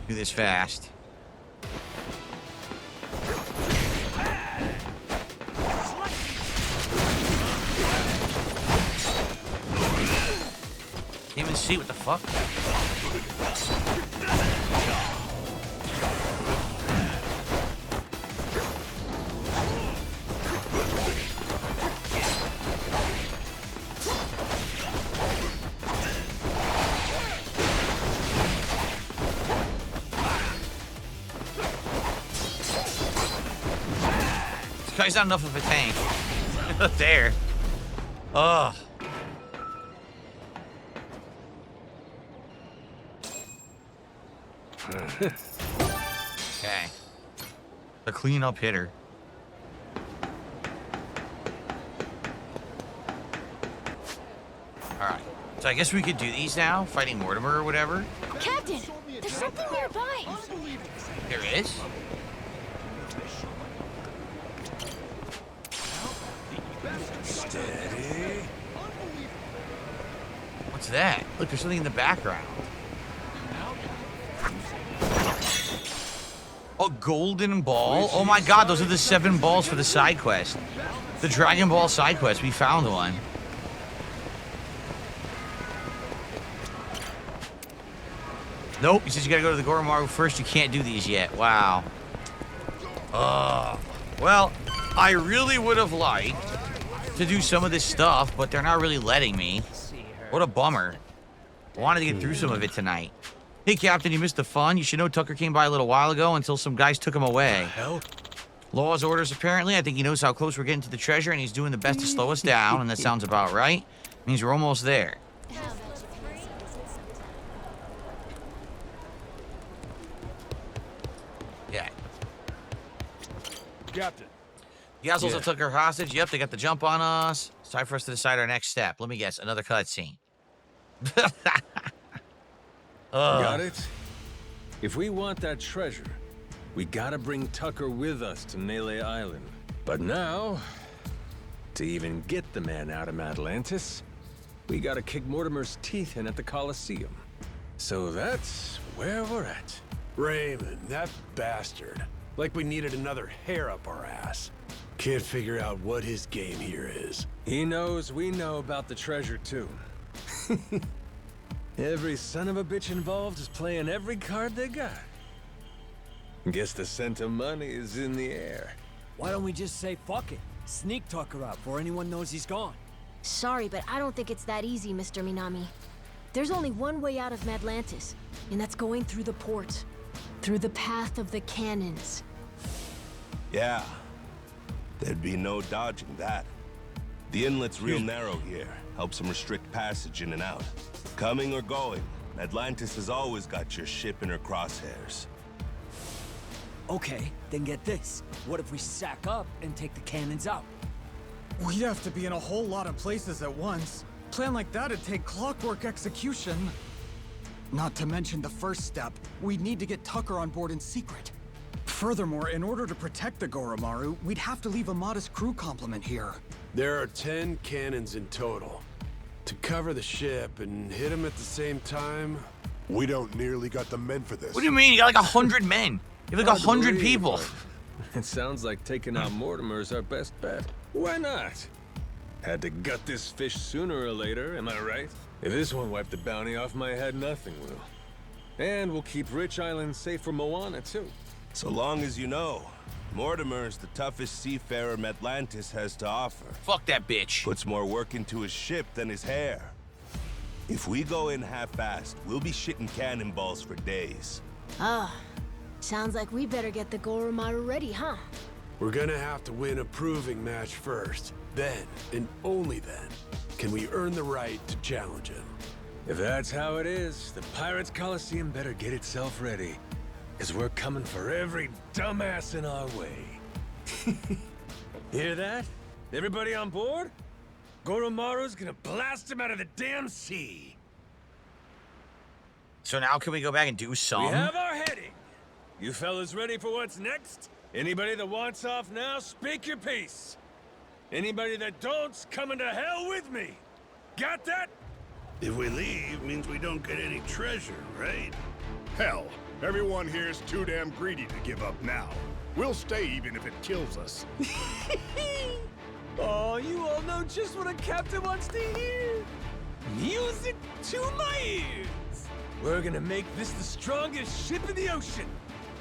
Do this fast. Can't even see what the fuck. This guy's not enough of a tank. There. Ugh. Okay. The cleanup hitter. Alright. So I guess we could do these now, fighting Mortimer or whatever. Captain, there's something nearby. There is? Steady. What's that? Look, there's something in the background. A golden ball? Oh my god, those are the 7 balls for the side quest. The Dragon Ball side quest. We found one. Nope, he says you gotta go to the Goromaru first. You can't do these yet. Wow. Well, I really would have liked to do some of this stuff, but they're not really letting me. What a bummer. I wanted to get through some of it tonight. Hey, Captain, you missed the fun. You should know Tucker came by a little while ago until some guys took him away. Hell? Law's orders, apparently. I think he knows how close we're getting to the treasure, and he's doing the best to slow us down, and that sounds about right. Means we're almost there. Yeah. Captain. You guys also took her hostage. Yep, they got the jump on us. It's time for us to decide our next step. Let me guess, another cutscene. Got it? If we want that treasure, we gotta bring Tucker with us to Nele Island. But now, to even get the man out of Atlantis, we gotta kick Mortimer's teeth in at the Colosseum. So that's where we're at. Raymond, that bastard. Like we needed another hair up our ass. Can't figure out what his game here is. He knows we know about the treasure, too. Every son of a bitch involved is playing every card they got. Guess the scent of money is in the air. Why don't we just say fuck it? Sneak Tucker out before anyone knows he's gone. Sorry, but I don't think it's that easy, Mr. Minami. There's only one way out of Atlantis, and that's going through the port. Through the path of the cannons. Yeah. There'd be no dodging that. The inlet's real narrow here. Helps them restrict passage in and out. Coming or going, Atlantis has always got your ship in her crosshairs. Okay, then get this. What if we sack up and take the cannons out? We'd have to be in a whole lot of places at once. Plan like that'd take clockwork execution. Not to mention the first step, we'd need to get Tucker on board in secret. Furthermore, in order to protect the Goromaru, we'd have to leave a modest crew complement here. There are 10 cannons in total. To cover the ship and hit them at the same time... We don't nearly got the men for this. What do you mean? You got like 100 men. You have like 100 people. It sounds like taking out Mortimer is our best bet. Why not? Had to gut this fish sooner or later, am I right? If this won't wipe the bounty off my head, nothing will. And we'll keep Rich Island safe for Moana, too. So long as you know, Mortimer's the toughest seafarer Atlantis has to offer. Fuck that bitch. Puts more work into his ship than his hair. If we go in half-assed, we'll be shitting cannonballs for days. Sounds like we better get the Goromaru ready, huh? We're gonna have to win a proving match first. Then, and only then, can we earn the right to challenge him. If that's how it is, the Pirates Coliseum better get itself ready. Because we're coming for every dumbass in our way. Hear that? Everybody on board? Goromaru's gonna blast him out of the damn sea. So now can we go back and do some? We have our heading. You fellas ready for what's next? Anybody that wants off now, speak your piece. Anybody that don't's coming to hell with me. Got that? If we leave, means we don't get any treasure, right? Hell, everyone here is too damn greedy to give up now. We'll stay even if it kills us. Oh, you all know just what a captain wants to hear. Music to my ears. We're gonna make this the strongest ship in the ocean.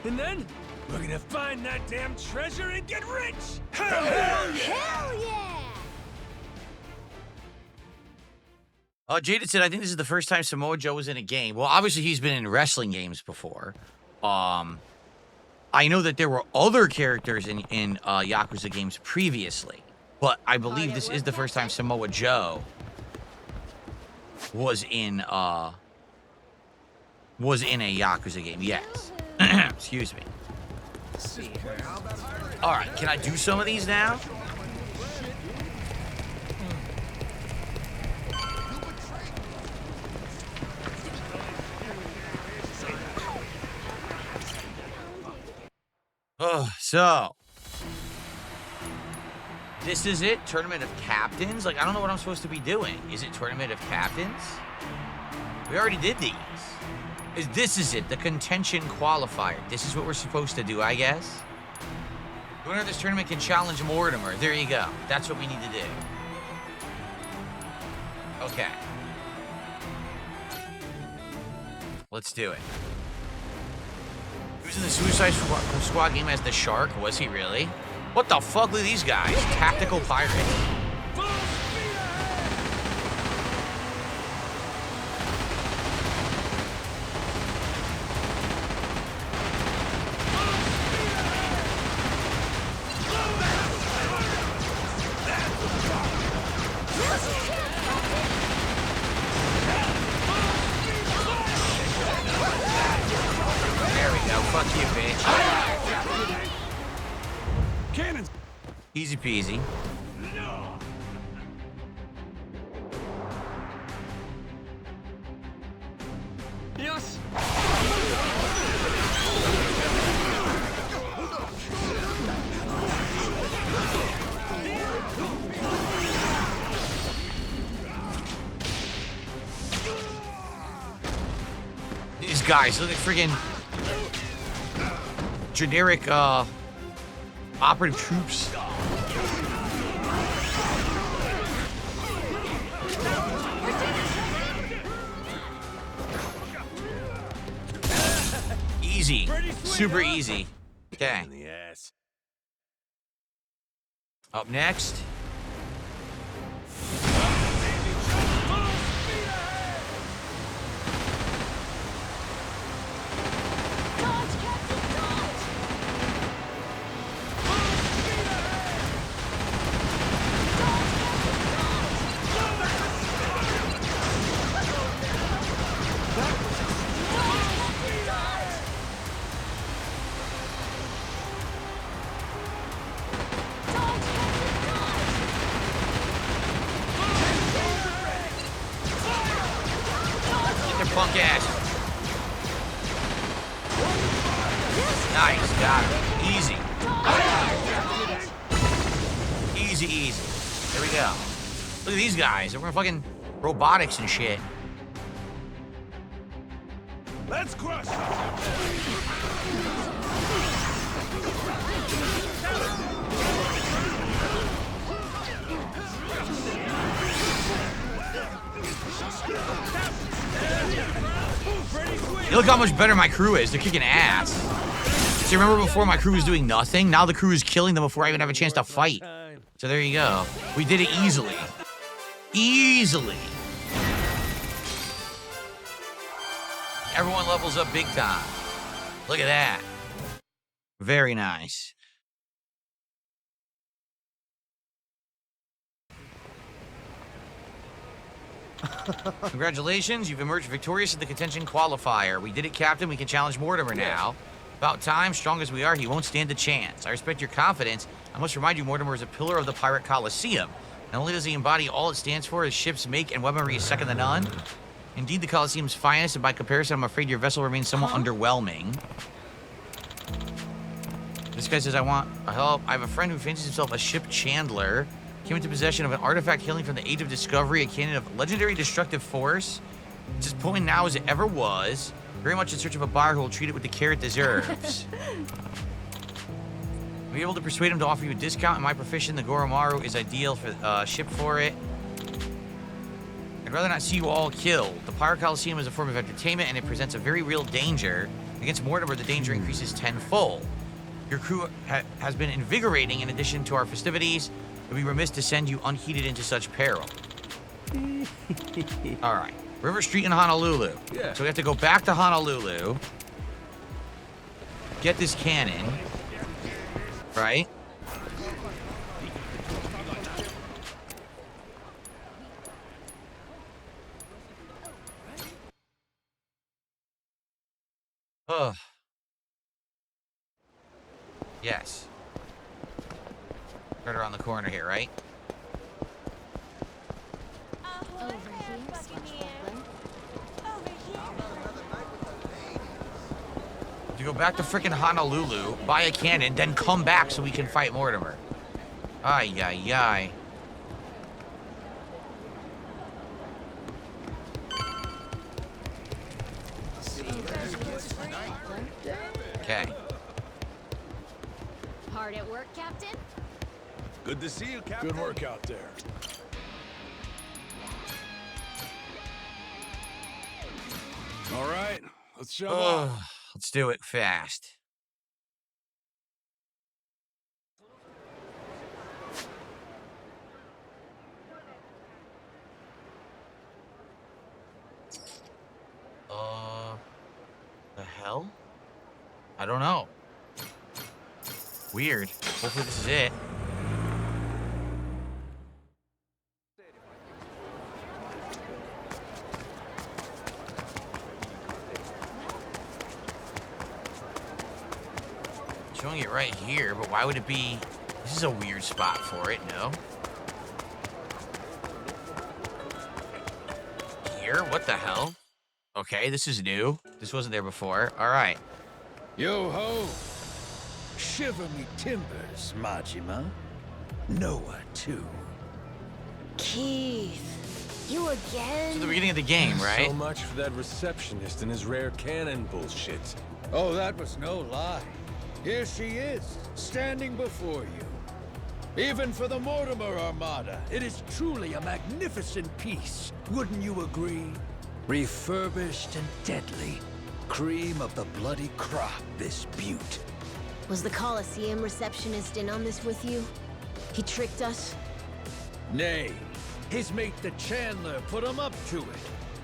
And then, we're gonna find that damn treasure and get rich! Hell yeah! Hell yeah! Jaded said, I think this is the first time Samoa Joe was in a game. Well, obviously he's been in wrestling games before. I know that there were other characters in Yakuza games previously, but I believe this is the first time Samoa Joe was in a Yakuza game. Yes. Excuse me. All right, can I do some of these now? So This is it? Tournament of Captains? Like, I don't know what I'm supposed to be doing. Is it Tournament of Captains? We already did these. This is it, the contention qualifier. This is what we're supposed to do, I guess. The winner of this tournament can challenge Mortimer. There you go. That's what we need to do. Okay. Let's do it. He was in the Suicide Squad game as the Shark. Was he really? What the fuck? Look at these guys. Tactical pirates. Easy peasy. Yes. These guys look like friggin' generic operative troops. Easy. Super easy. Okay. Up next. Punk ass. Nice, got him. Easy. Easy, easy. There we go. Look at these guys. They're fucking robotics and shit. Let's crush. You look how much better my crew is. They're kicking ass. See, remember before my crew was doing nothing? Now the crew is killing them before I even have a chance to fight. So there you go. We did it easily. Easily. Everyone levels up big time. Look at that. Very nice. Congratulations, you've emerged victorious at the contention qualifier. We did it, Captain. We can challenge Mortimer now. About time, strong as we are, he won't stand a chance. I respect your confidence. I must remind you, Mortimer is a pillar of the Pirate Coliseum. Not only does he embody all it stands for, his ship's make and weaponry is second to none. Indeed, the Coliseum's finest, and by comparison, I'm afraid your vessel remains somewhat underwhelming. This guy says, I want help. I have a friend who fancies himself a ship chandler. Came into possession of an artifact hailing from the Age of Discovery, a cannon of legendary destructive force. It's as potent now as it ever was. Very much in search of a buyer who will treat it with the care it deserves. I'll be able to persuade him to offer you a discount. In my profession, the Goromaru is ideal for ship for it. I'd rather not see you all killed. The Pirate Coliseum is a form of entertainment, and it presents a very real danger. Against Mortimer, the danger increases tenfold. Your crew has been invigorating in addition to our festivities. It would be remiss to send you unheeded into such peril. All right. River Street in Honolulu. Yeah. So we have to go back to Honolulu. Get this cannon. Right? Ugh. Yes. Right around the corner here, right? To go back to frickin' Honolulu, buy a cannon, then come back so we can fight Mortimer. Ay, ay, ay. Okay. Hard at work, Captain? Good to see you, Captain. Good work out there. All right, let's shove off. Let's do it fast. The hell? I don't know. Weird. Hopefully this is it. Showing it right here, but why would it be... This is a weird spot for it, no? Here? What the hell? Okay, this is new. This wasn't there before. All right. Yo-ho! Shiver me timbers, Majima. Noah, too. Keith, you again? It's the beginning of the game, right? So much for that receptionist and his rare cannon bullshit. Oh, that was no lie. Here she is, standing before you. Even for the Mortimer Armada, it is truly a magnificent piece. Wouldn't you agree? Refurbished and deadly. Cream of the bloody crop, this beaut. Was the Coliseum receptionist in on this with you? He tricked us? Nay, his mate the Chandler put him up to it.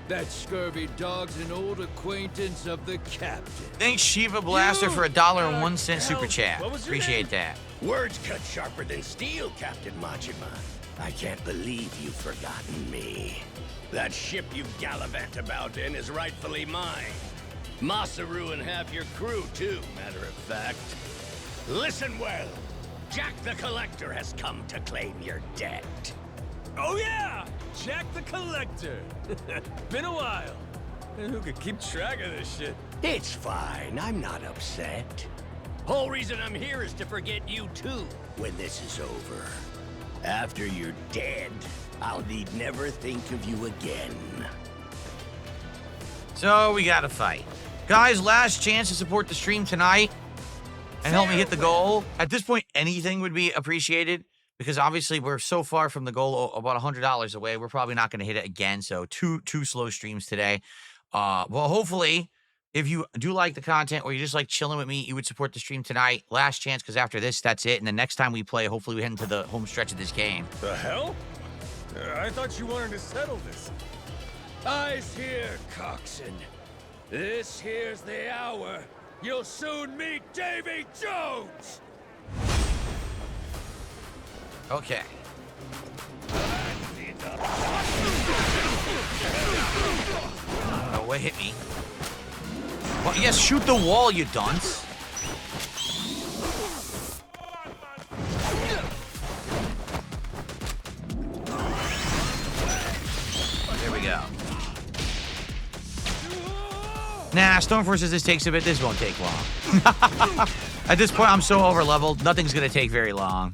That scurvy dog's an old acquaintance of the captain. Thanks, Shiva Blaster, for $1.01 super chat. Appreciate that. Words cut sharper than steel, Captain Majima. I can't believe you've forgotten me. That ship you gallivant about in is rightfully mine. Masaru and half your crew, too, matter of fact. Listen well. Jack the Collector has come to claim your debt. Oh yeah! Jack the Collector. Been a while. And who could keep track of this shit? It's fine. I'm not upset. Whole reason I'm here is to forget you too when this is over. After you're dead, I'll need never think of you again. So we gotta fight. Guys, last chance to support the stream tonight and help me hit the goal. At this point, anything would be appreciated because obviously we're so far from the goal, about $100 away. We're probably not going to hit it again. So two slow streams today. Well, hopefully, if you do like the content or you just like chilling with me, you would support the stream tonight. Last chance, because after this, that's it. And the next time we play, hopefully we head into the home stretch of this game. The hell? I thought you wanted to settle this. Eyes here, coxswain. This here's the hour. You'll soon meet Davy Jones! Okay. Oh, what hit me? Well, yes, shoot the wall, you dunce. There we go. Nah, Stoneforce says this takes a bit. This won't take long. At this point, I'm so over-leveled, nothing's gonna take very long.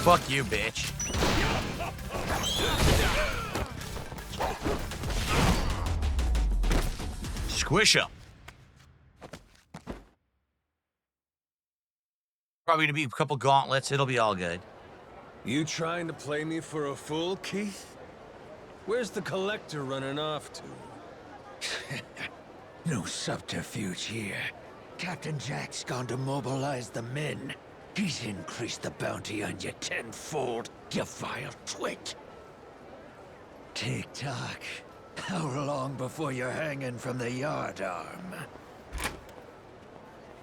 Fuck you, bitch. Squish him. Probably gonna be a couple gauntlets. It'll be all good. You trying to play me for a fool, Keith? Where's the Collector running off to? No subterfuge here. Captain Jack's gone to mobilize the men. He's increased the bounty on you tenfold, you vile twit. Tick-tock. How long before you're hanging from the yardarm?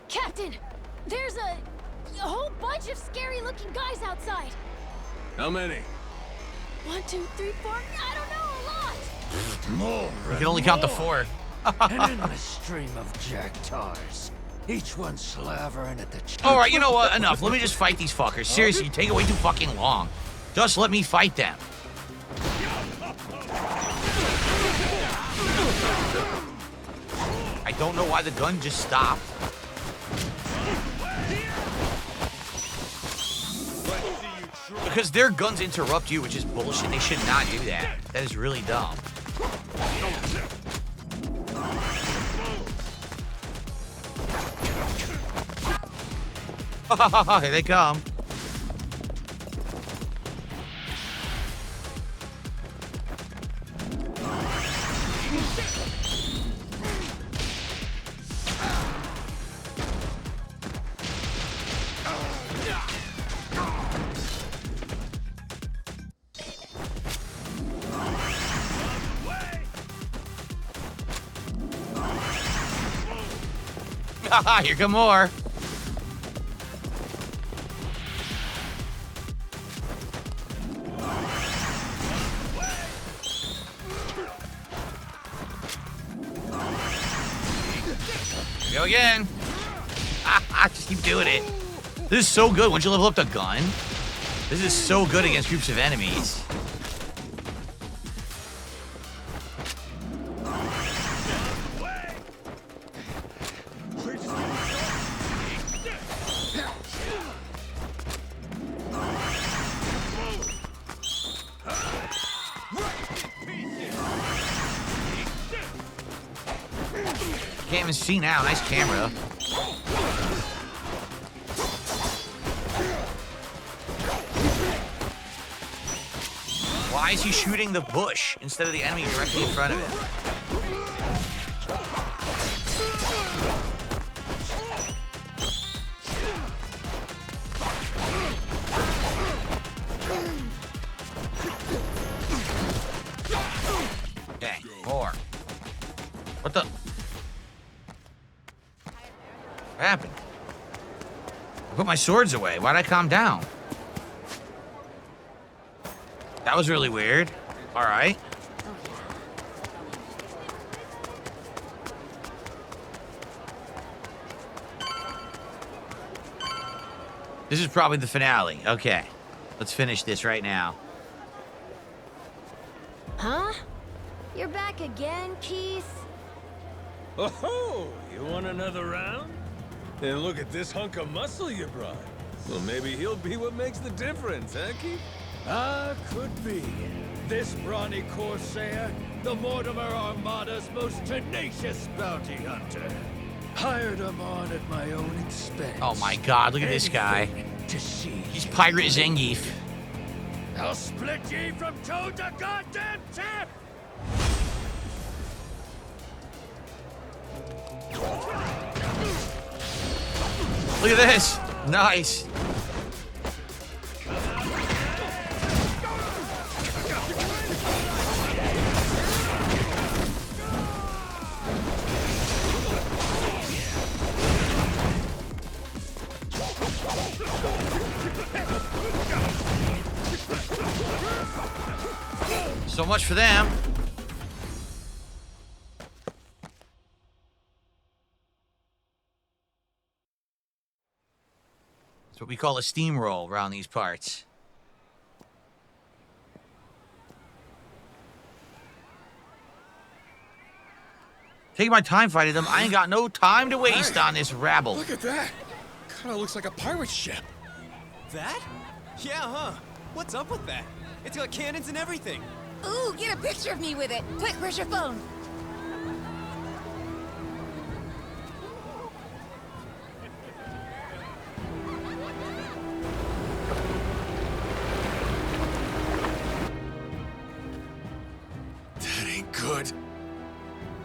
Captain! There's a whole bunch of scary-looking guys outside. How many? 1, 2, 3, 4. I don't know, a lot. More. You can only count to 4. An endless stream of jacktars. Each one slavering at the. All right, you know what? Enough. Let me just fight these fuckers. Seriously, you take it way too fucking long. Just let me fight them. I don't know why the gun just stopped. Because their guns interrupt you, which is bullshit. They should not do that. That is really dumb. Here they come. Here come more. Go again. Just keep doing it. This is so good. Once you level up the gun, this is so good against groups of enemies. Can't even see now. Nice camera. Why is he shooting the bush instead of the enemy directly in front of him? Okay, more. What the? What happened? I put my swords away. Why'd I calm down? That was really weird. All right. This is probably the finale. Okay. Let's finish this right now. Huh? You're back again, Keith? Oh, you want another round? And look at this hunk of muscle you brought. Well, maybe he'll be what makes the difference, huh, Keith? Ah, could be. This brawny Corsair, the Mortimer Armada's most tenacious bounty hunter. Hired him on at my own expense. Oh my god, look at this guy. To see. He's Pirate Zangief. I'll split ye from toe to goddamn tip! Look at this. Nice. So much for them. That's what we call a steamroll around these parts. Taking my time fighting them. I ain't got no time to waste on this rabble. Look at that. Kinda looks like a pirate ship. That? Yeah, huh? What's up with that? It's got cannons and everything. Ooh, get a picture of me with it. Quick, where's your phone? That ain't good.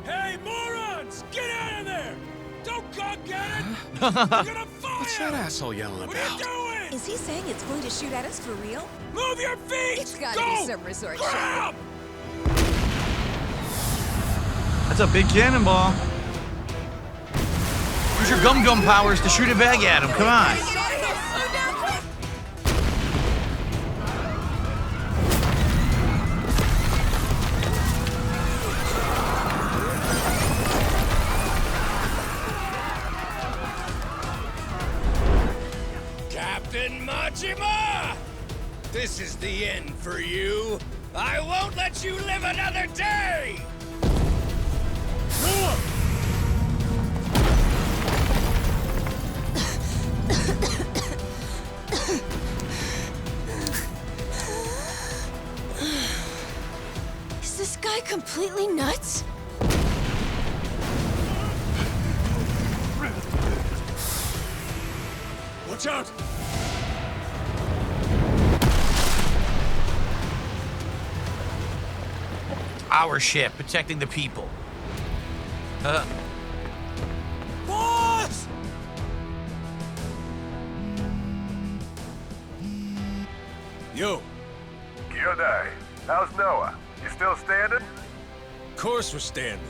Hey, morons! Get out of there! Don't go get it! We're gonna fire! What's that asshole yelling What are about? you doing? Is he saying it's going to shoot at us for real? Move your feet! It's gotta Go! be some resort Grab! show. That's a big cannonball. Use your gum powers to shoot it back at him. Come on. Captain Majima! This is the end for you. I won't let you live another day! Is this guy completely nuts? Watch out! Our ship, protecting the people. Boss! Yo, Kyodai, how's Noah? You still standing? of course we're standing.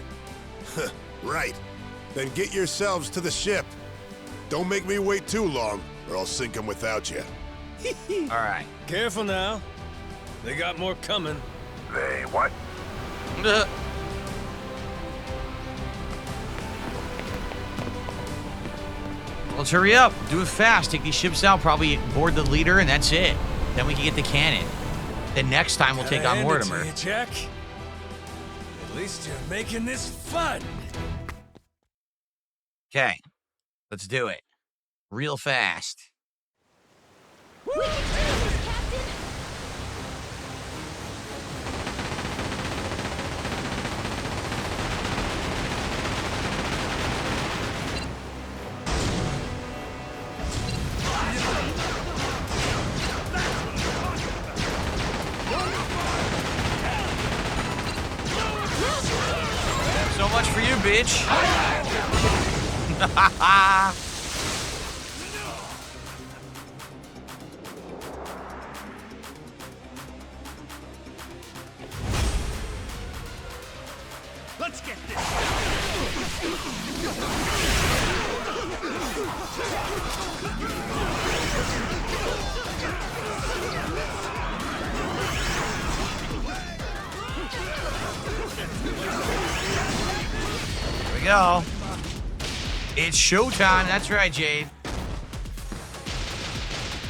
Right. Then get yourselves to the ship. Don't make me wait too long, or I'll sink him without you. All right. Careful now. They got more coming. They what? Let's hurry up. Do it fast. Take these ships out. Probably board the leader, and that's it. Then we can get the cannon. Then next time we'll take on Hand it to Mortimer. you, Jack. At least you're making this fun. Okay. Let's do it. Real fast. So much for you, bitch. Let's get this. Here we go. It's showtime. That's right, Jade.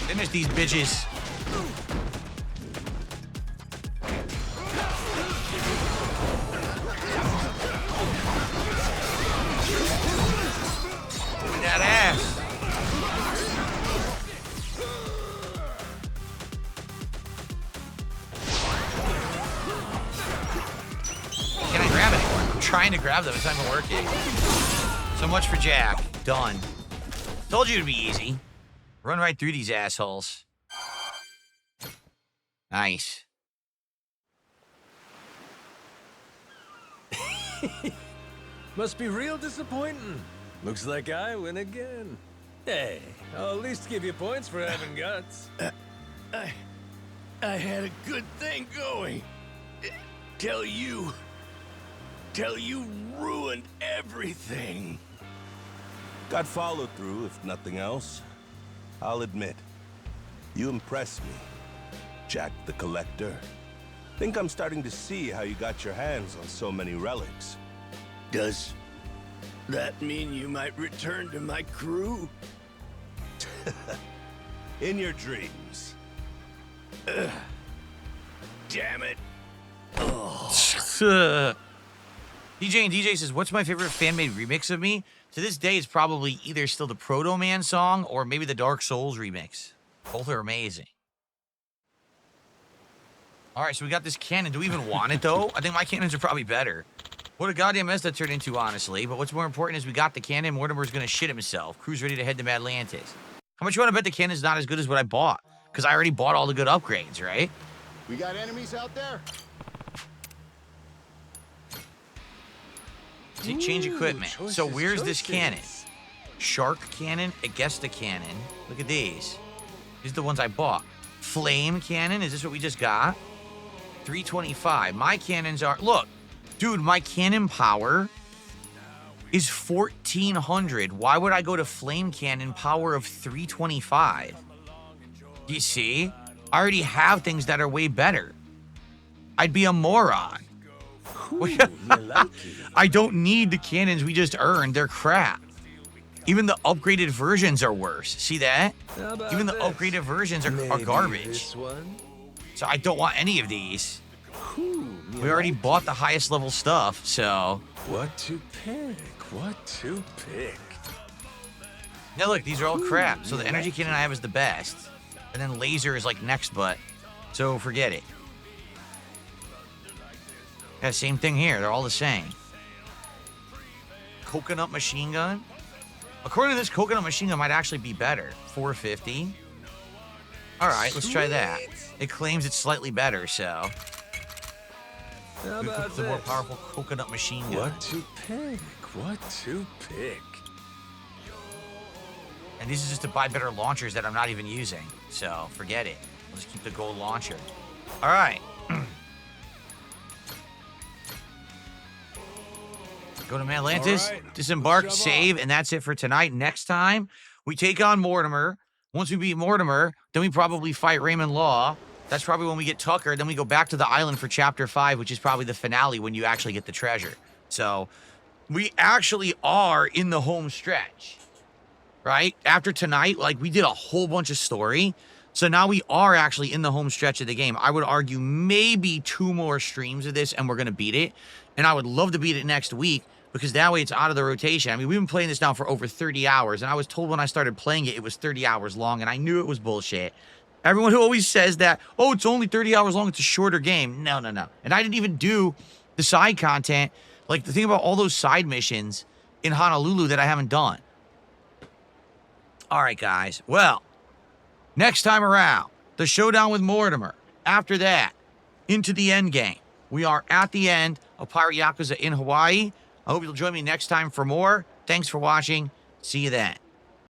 Finish these bitches. Win that ass. Can I grab it anymore? I'm trying to grab them. It's not even working. So much for Jack. Done. Told you it'd be easy. Run right through these assholes. Nice. Must be real disappointing. Looks like I win again. Hey, I'll at least give you points for having guts. I had a good thing going. Till you ruined everything. Got follow through, if nothing else. I'll admit, you impress me, Jack the Collector. Think I'm starting to see how you got your hands on so many relics. Does that mean you might return to my crew? In your dreams. Damn it. DJ and DJ says, what's my favorite fan-made remix of me? To this day, it's probably either still the Proto Man song or maybe the Dark Souls remix. Both are amazing. All right, so we got this cannon. Do we even want it, though? I think my cannons are probably better. What a goddamn mess that turned into, honestly. But what's more important is we got the cannon. Mortimer's going to shit himself. Crew's ready to head to Atlantis. How much you want to bet the cannon's not as good as what I bought? Because I already bought all the good upgrades, right? We got enemies out there? Change equipment. Choices, So where's this choices. cannon? Shark cannon, Agesta cannon. Look at these. These are the ones I bought. Flame cannon, is this what we just got? 325. My cannons are, look, dude, my cannon power is 1400. Why would I go to flame cannon power of 325? You see? I already have things that are way better. I'd be a moron. I don't need the cannons we just earned. They're crap. Even the upgraded versions are worse. See that? Even the upgraded versions are garbage. So I don't want any of these. We already bought the highest level stuff, so... What to pick? What to pick? Now look, these are all crap. So the energy cannon I have is the best. And then laser is like next, but... So forget it. Yeah, same thing here. They're all the same. Coconut machine gun. According to this, coconut machine gun might actually be better. 450. All right, let's try that. It claims it's slightly better, so... We put the more powerful coconut machine gun. What to pick? What to pick? And this is just to buy better launchers that I'm not even using. So, forget it. We'll just keep the gold launcher. All right. Go to Atlantis, disembark, save, and that's it for tonight. Next time, we take on Mortimer. Once we beat Mortimer, then we probably fight Raymond Law. That's probably when we get Tucker. Then we go back to the island for Chapter 5, which is probably the finale when you actually get the treasure. So, we actually are in the home stretch, right? After tonight, like, we did a whole bunch of story. So now we are actually in the home stretch of the game. I would argue maybe 2 more streams of this and we're going to beat it. And I would love to beat it next week because that way it's out of the rotation. I mean, we've been playing this now for over 30 hours. And I was told when I started playing it, it was 30 hours long. And I knew it was bullshit. Everyone who always says that, oh, it's only 30 hours long, it's a shorter game. No, no, no. And I didn't even do the side content. Like, the thing about all those side missions in Honolulu that I haven't done. All right, guys. Well, next time around, the showdown with Mortimer. After that, into the end game. We are at the end of Pirate Yakuza in Hawaii. I hope you'll join me next time for more. Thanks for watching. See you then.